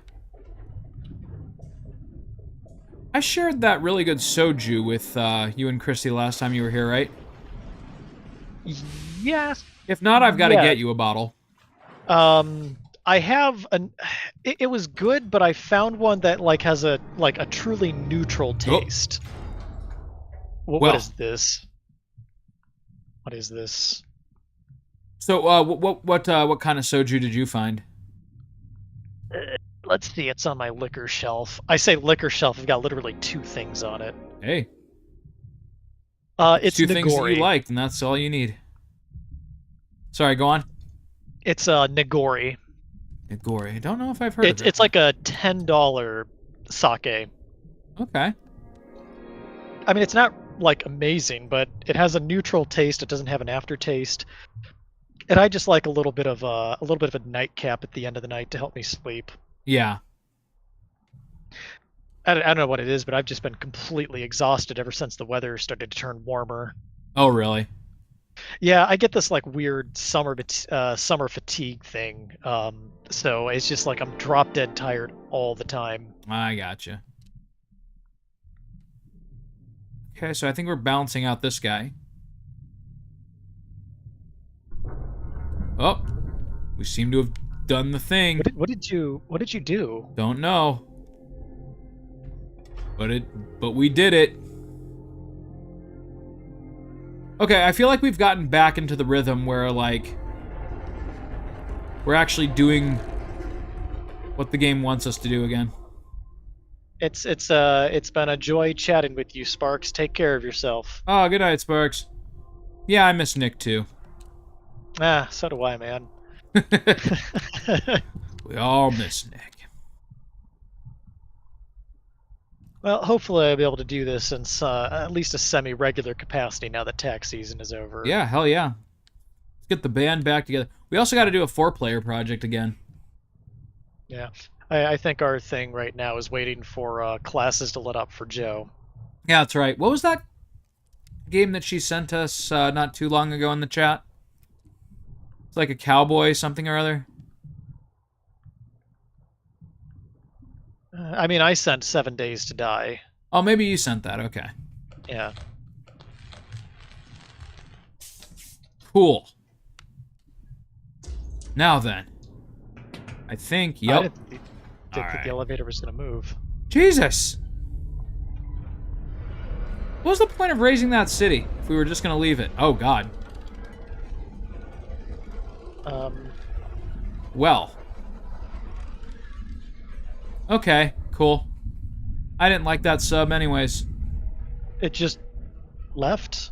I shared that really good soju with you and Christy last time you were here, right? Yes. If not, I've got to Yeah. get you a bottle. I have an. It was good, but I found one that like has a truly neutral taste. What Well. is this? What is this? So, what kind of soju did you find? Let's see. It's on my liquor shelf. I say liquor shelf. I've got literally 2 things on it. Hey, It's 2 things that you Nagori. liked, and that's all you need. Sorry, go on. It's Nagori. Nagori. I don't know if I've heard of it. It's like a $10 sake. Okay. I mean, it's not like amazing, but it has a neutral taste. It doesn't have an aftertaste, and I just like a little bit of a nightcap at the end of the night to help me sleep. Yeah. I don't know what it is, but I've just been completely exhausted ever since the weather started to turn warmer. Oh, really? Yeah, I get this like weird summer fatigue thing. So it's just like I'm drop dead tired all the time. I gotcha. Okay, so I think we're balancing out this guy. Oh, we seem to have done the thing. What did you do? Don't know. But we did it. Okay, I feel like we've gotten back into the rhythm where like we're actually doing what the game wants us to do again. It's been a joy chatting with you, Sparks. Take care of yourself. Oh, good night, Sparks. Yeah, I miss Nick too. Ah, so do I, man. We all miss Nick. Well, hopefully I'll be able to do this in at least a semi-regular capacity now that tax season is over. Yeah, hell yeah. Let's get the band back together. We also got to do a 4-player project again. Yeah. I think our thing right now is waiting for classes to let up for Joe. Yeah, that's right. What was that game that she sent us not too long ago in the chat? It's like a cowboy something or other. I mean, I sent 7 Days to Die. Oh, maybe you sent that. Okay. Yeah. Cool. Now then. I think, I yep. didn't think that the elevator was going to move. Jesus! What was the point of raising that city if we were just going to leave it? Oh, God. Well. Okay, cool. I didn't like that sub anyways. It just left?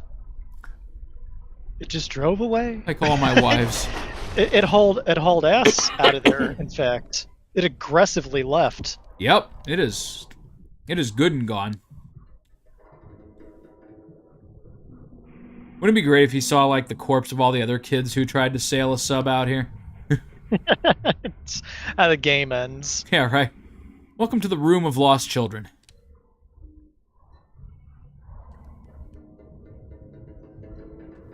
It just drove away? Like all my wives. It hauled ass out of there, in fact. It aggressively left. Yep, it is. It is good and gone. Wouldn't it be great if you saw, like, the corpse of all the other kids who tried to sail a sub out here? It's how the game ends. Yeah, right. Welcome to the Room of Lost Children.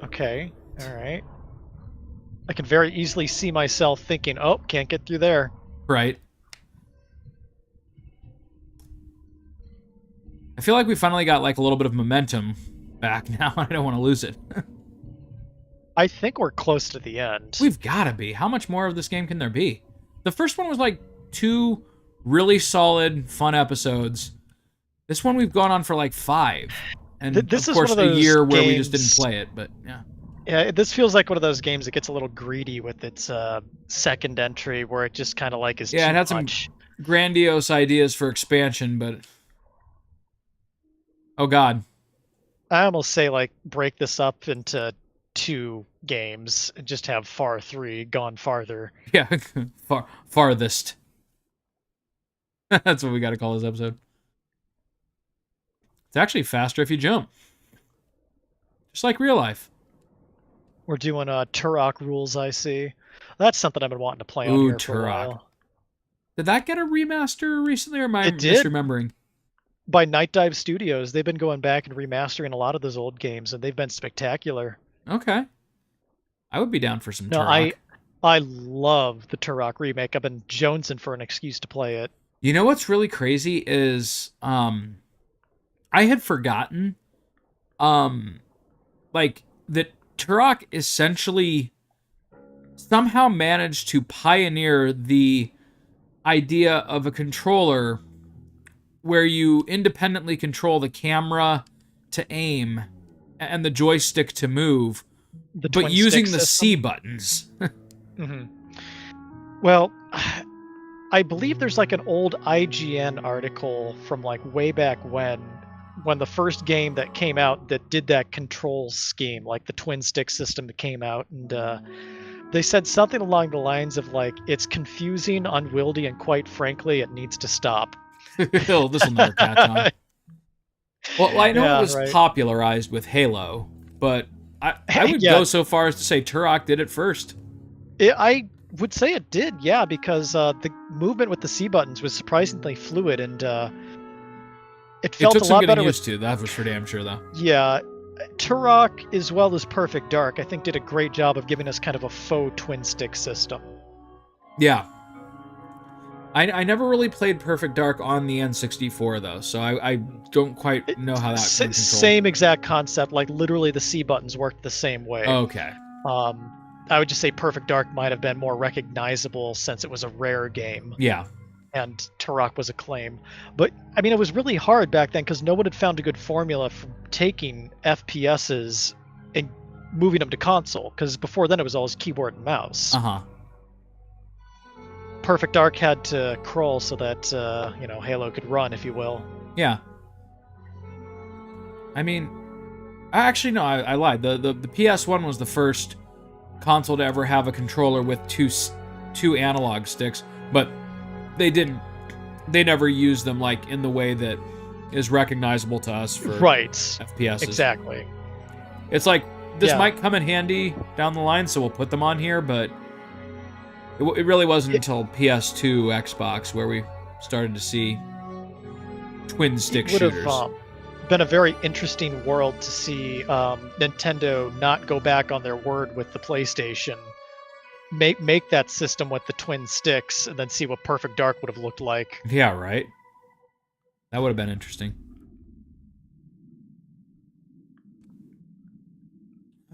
Okay, alright. I can very easily see myself thinking, oh, can't get through there. Right. I feel like we finally got, like, a little bit of momentum back now. I don't want to lose it. I think we're close to the end. We've got to be. How much more of this game can there be? The first one was, like, 2 really solid, fun episodes. This one we've gone on for, like, 5. And, This of is course, one of a those year where we just games- didn't play it, but, yeah. Yeah, this feels like one of those games that gets a little greedy with its second entry, where it just kind of like is Yeah, too it had some much. grandiose ideas for expansion, but... Oh, God. I almost say like break this up into 2 games and just have Far 3 gone farther. Yeah, farthest. That's what we got to call this episode. It's actually faster if you jump. Just like real life. We're doing Turok rules, I see. That's something I've been wanting to play on Ooh, here for a Turok. while. Did that get a remaster recently, or am I It did. misremembering? By Night Dive Studios, they've been going back and remastering a lot of those old games, and they've been spectacular. Okay. I would be down for some No, Turok. I love the Turok remake. I've been jonesing for an excuse to play it. You know what's really crazy is I had forgotten like that Turok essentially somehow managed to pioneer the idea of a controller where you independently control the camera to aim and the joystick to move, The but twin using stick the system. C buttons. Hmm. Well, I believe there's like an old IGN article from like way back when the first game that came out that did that control scheme, like the twin stick system that came out, and they said something along the lines of like, it's confusing, unwieldy, and quite frankly, it needs to stop. This will never catch on. Well, I know Yeah, it was right. popularized with Halo, but I would Yeah. go so far as to say Turok did it first. I would say it did, yeah, because the movement with the C buttons was surprisingly fluid, and it It felt took a some lot getting better with. used to. That was for damn sure, though. Yeah, Turok, as well as Perfect Dark, I think did a great job of giving us kind of a faux twin stick system. Yeah. I never really played Perfect Dark on the N64, though, so I don't quite know how that Sa- can control. same exact concept, like literally the C buttons worked the same way. Okay. I would just say Perfect Dark might have been more recognizable since it was a rare game, Yeah. and Turok was acclaimed. But I mean, it was really hard back then because no one had found a good formula for taking FPSs and moving them to console. Because before then, it was always keyboard and mouse. Uh-huh. Perfect Dark had to crawl so that Halo could run, if you will. Yeah. I mean, actually, no, I lied. The PS1 was the first console to ever have a controller with two analog sticks, but they never used them like in the way that is recognizable to us for Right. FPSs. Exactly. It's like, this Yeah. might come in handy down the line, so we'll put them on here, but it really wasn't until PS2 Xbox where we started to see twin stick It would shooters. have been a very interesting world to see Nintendo not go back on their word with the PlayStation. Make that system with the twin sticks, and then see what Perfect Dark would have looked like. Yeah, right? That would have been interesting.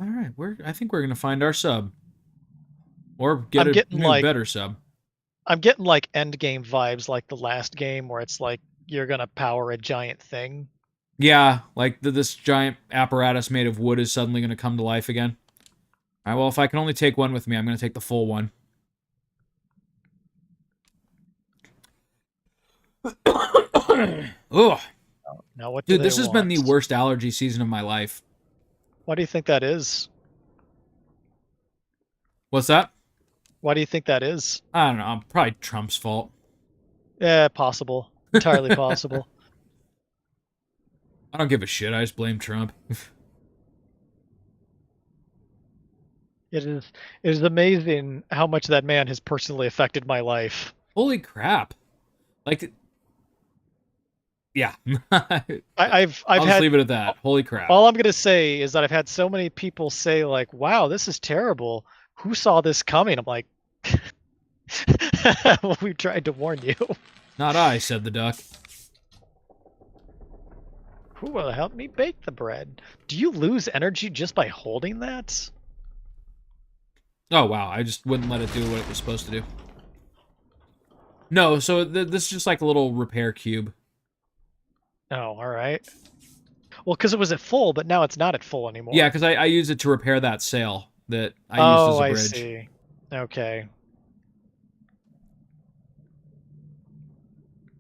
All right, I think we're gonna find our sub, or get a new, better sub. I'm getting like end game vibes, like the last game, where it's like you're gonna power a giant thing. Yeah, like this giant apparatus made of wood is suddenly gonna come to life again. All right, well, if I can only take one with me, I'm gonna take the full one. Ugh. Now what do Dude, this they has been want? the worst allergy season of my life. Why do you think that is? What's that? Why do you think that is? I don't know. Probably Trump's fault. Yeah, possible. Entirely possible. I don't give a shit. I just blame Trump. It is amazing how much that man has personally affected my life. Holy crap! Like, yeah. I've I'll just had, leave it at that. Holy crap! all I'm gonna say is that I've had so many people say like, "Wow, this is terrible. Who saw this coming?" I'm like, well, we tried to warn you. Not I," said the duck. Who will help me bake the bread? Do you lose energy just by holding that? Oh wow! I just wouldn't let it do what it was supposed to do. No, so this is just like a little repair cube. Oh, all right. Well, because it was at full, but now it's not at full anymore. Yeah, because I use it to repair that sail that I used as a bridge. See. Okay.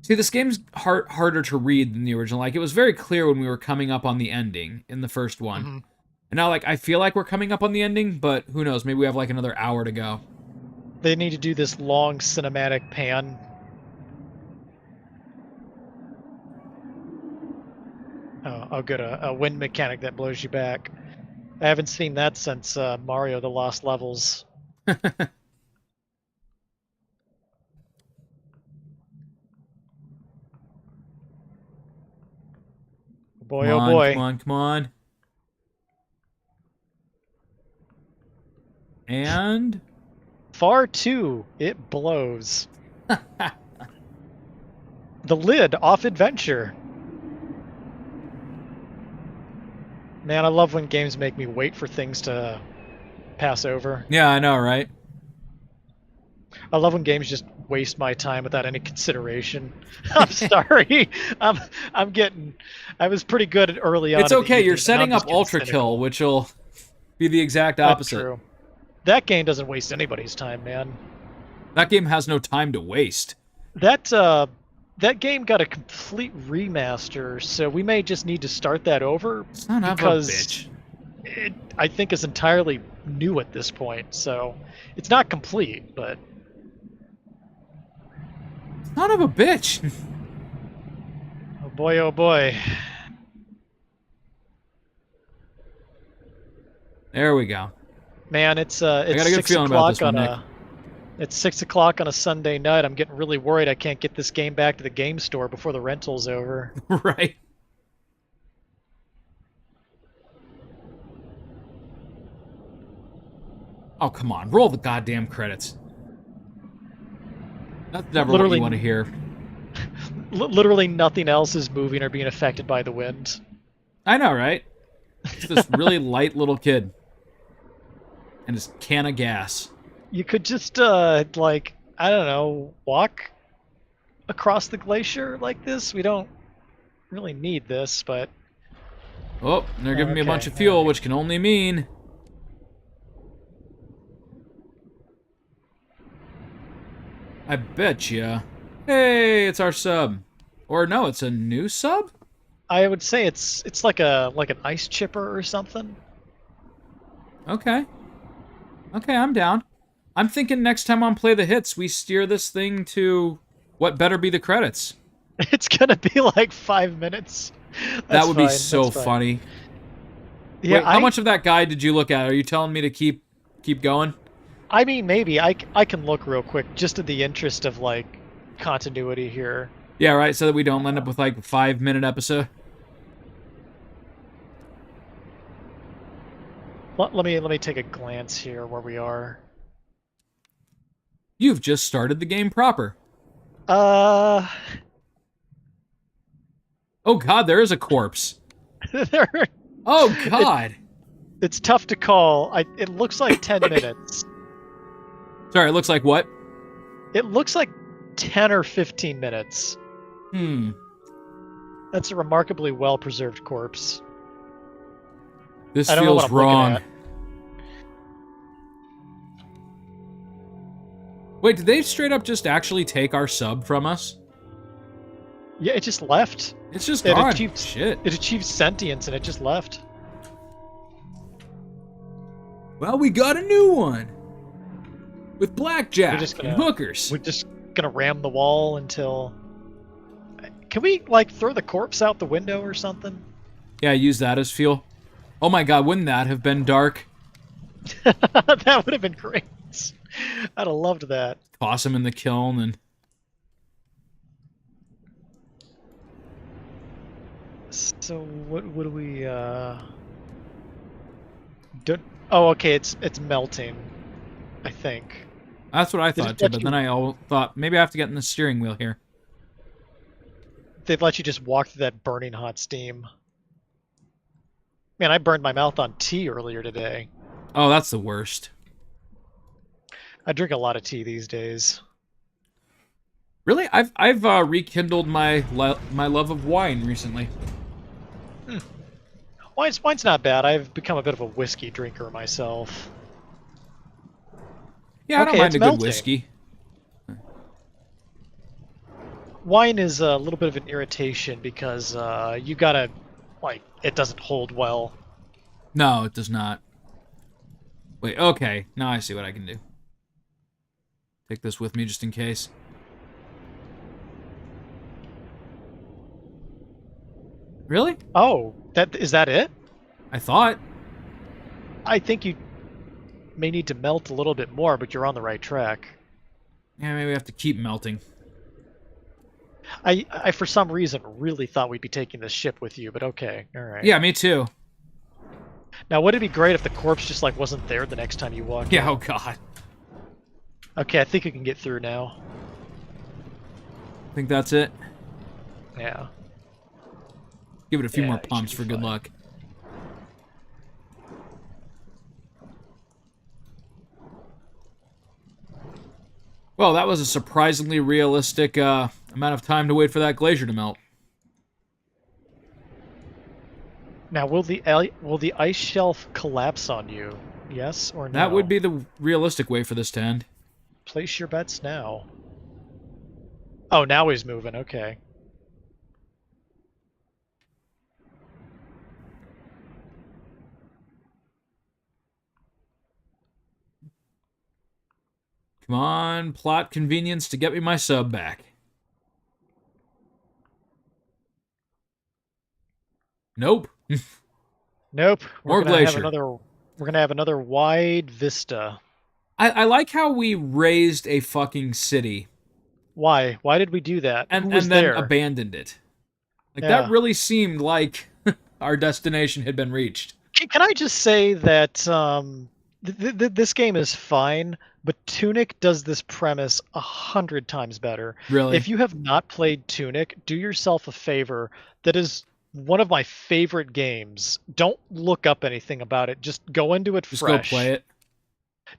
See, this game's harder to read than the original. Like, it was very clear when we were coming up on the ending in the first one. Mhm. And now, like, I feel like we're coming up on the ending, but who knows? Maybe we have, like, another hour to go. They need to do this long cinematic pan. Oh, good. A wind mechanic that blows you back. I haven't seen that since Mario: The Lost Levels. Boy, Come oh on, boy. Come on, come on. And... Far 2, it blows. The lid off adventure. Man, I love when games make me wait for things to pass over. Yeah, I know, right? I love when games just waste my time without any consideration. I'm sorry. I was pretty good early on. It's in the okay, you're evening, and setting I'm up just getting Ultra cynical. Kill, which will be the exact That's opposite. true. That game doesn't waste anybody's time, man. That game has no time to waste. That game got a complete remaster, so we may just need to start that over Son of a because bitch. it, I think, is entirely new at this point. So it's not complete, but Son of a bitch. oh boy, oh boy. There we go. Man, it's got a good 6 feeling about this o'clock one, on it's 6 o'clock on a Sunday night. I'm getting really worried I can't get this game back to the game store before the rental's over. Right. Oh, come on. Roll the goddamn credits. That's never what Literally- you want to hear. Literally nothing else is moving or being affected by the wind. I know, right? Just this really light little kid. And his can of gas. You could just like, I don't know, walk across the glacier like this. We don't really need this, but Oh, and they're giving me a bunch Okay, of fuel, alright. which can only mean... I bet ya. Hey, it's our sub. Or no, it's a new sub? I would say it's like an ice chipper or something. Okay. Okay, I'm down. I'm thinking next time on Play the Hits, we steer this thing to what better be the credits. It's gonna be like 5 minutes. That That's would be fine. so That's fine. funny. Yeah, Wait, how much of that guide did you look at? Are you telling me to keep going? I mean, maybe I can look real quick just in the interest of like continuity here. Yeah, right. So that we don't end up with like a 5-minute episode. Let me take a glance here where we are. You've just started the game proper. Uh, Oh God, there is a corpse. there. Oh God. It's tough to call. It looks like 10 minutes. Sorry, it looks like what? It looks like 10 or 15 minutes. Hmm. That's a remarkably well-preserved corpse. This I don't know what feels I'm looking wrong. at. Wait, did they straight up just actually take our sub from us? Yeah, it just left. It's just It gone. achieved- Shit. It achieved sentience and it just left. Well, we got a new one. With blackjack We're just and gonna- hookers. We're just gonna ram the wall until... Can we, like, throw the corpse out the window or something? Yeah, use that as fuel. Oh my God, wouldn't that have been dark? That would have been great. I'd have loved that. Toss him in the kiln and... So what do we do? Oh, okay, it's melting, I think. That's what I Did it thought too, let but you- then I thought maybe I have to get in the steering wheel here. They'd let you just walk through that burning hot steam. Man, I burned my mouth on tea earlier today. Oh, that's the worst. I drink a lot of tea these days. Really, I've rekindled my love of wine recently. Wine's not bad. I've become a bit of a whiskey drinker myself. Yeah, I don't Okay, mind it's a good melting. whiskey. Wine is a little bit of an irritation because you gotta, like, it doesn't hold well. No, it does not. Wait, okay. Now I see what I can do. Take this with me just in case. Really? Oh, is that it? I thought. I think you may need to melt a little bit more, but you're on the right track. Yeah, maybe we have to keep melting. I for some reason really thought we'd be taking this ship with you, but okay, all right. Yeah, me too. Now, would it be great if the corpse just like wasn't there the next time you walked? Yeah, in? oh God. Okay, I think you can get through now. I think that's it. Yeah. Give it a few Yeah, more you pumps should for be good fine. luck. Well, that was a surprisingly realistic amount of time to wait for that glacier to melt. Now, will the ice shelf collapse on you? Yes or no? That would be the realistic way for this to end. Place your bets now. Oh, now he's moving. Okay. Come on, plot convenience to get me my sub back. Nope. Nope. More glacier. We're gonna have another wide vista. I like how we raised a fucking city Why? Why did we do that? and Who was then there? abandoned it. Like, Yeah. that really seemed like our destination had been reached. Can I just say that this game is fine, but Tunic does this premise 100 times better. Really. If you have not played Tunic, do yourself a favor. That is one of my favorite games. Don't look up anything about it. Just go into it Just fresh. go play it.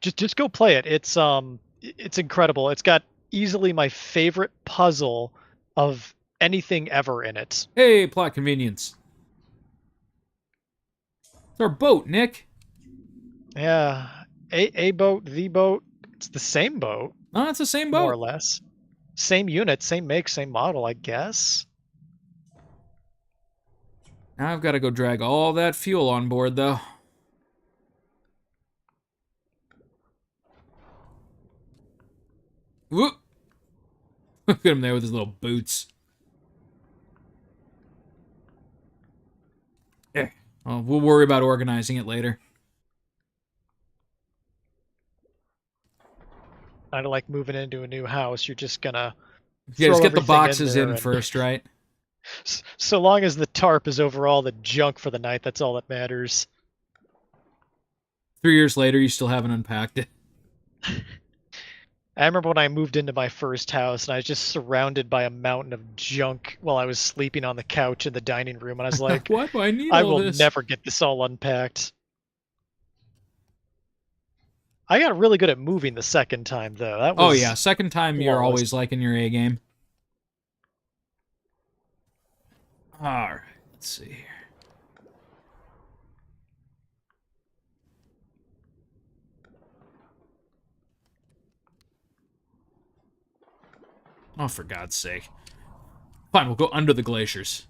Just go play it. It's incredible. It's got easily my favorite puzzle of anything ever in it. Hey, plot convenience. It's our boat, Nick. Yeah. A boat, the boat, it's the same boat, No, it's the same more or boat. less. Same unit, same make, same model, I guess. Now I've got to go drag all that fuel on board, though. Whoop! Look at him there with his little boots. We'll worry about organizing it later. Kind of like moving into a new house. You're just gonna Yeah, just throw get the everything boxes there in and- first, right? So long as the tarp is over all the junk for the night, that's all that matters. 3 years later, you still haven't unpacked it. I remember when I moved into my first house and I was just surrounded by a mountain of junk while I was sleeping on the couch in the dining room, and I was like, Why do I need I all will this? never get this all unpacked. I got really good at moving the second time, though. That was Oh yeah, second time you're flawless. always like in your A game. All right, let's see here. Oh, for God's sake. Fine, we'll go under the glaciers.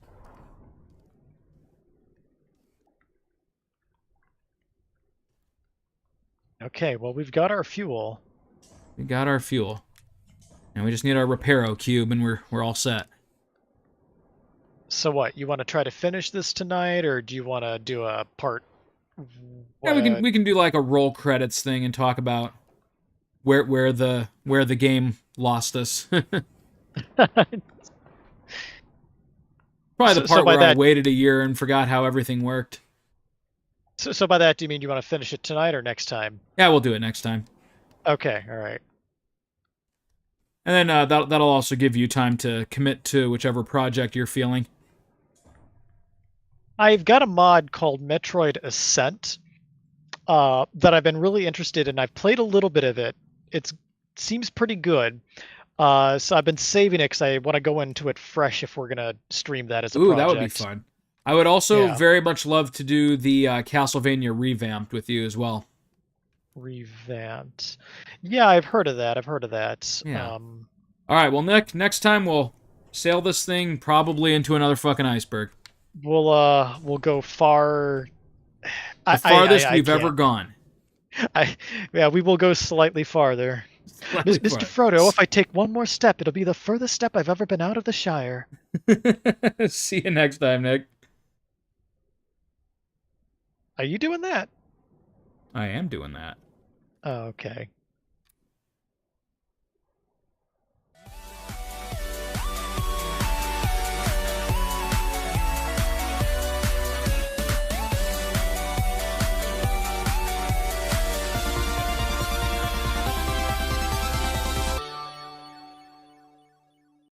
Okay, well, we've got our fuel. We got our fuel. And we just need our Reparo cube, and we're all set. So what, you want to try to finish this tonight, or do you want to do a part? Yeah, we can do like a roll credits thing and talk about where the game lost us. Probably the part by where I that- waited a year and forgot how everything worked. So by that, do you mean you want to finish it tonight or next time? Yeah, we'll do it next time. Okay, all right. And then that'll also give you time to commit to whichever project you're feeling. I've got a mod called Metroid Ascent that I've been really interested in. I've played a little bit of it. It seems pretty good. So I've been saving it because I want to go into it fresh if we're gonna stream that as a project. That would be fun. I would also Yeah. very much love to do the Castlevania revamped with you as well. Revamped. Yeah, I've heard of that. Yeah. All right. Well, next time we'll sail this thing probably into another fucking iceberg. We'll go far. The farthest we've ever gone. Yeah, we will go slightly farther. Mr. Frodo, if I take one more step, it'll be the furthest step I've ever been out of the Shire. See you next time, Nick. Are you doing that? I am doing that. Oh, okay.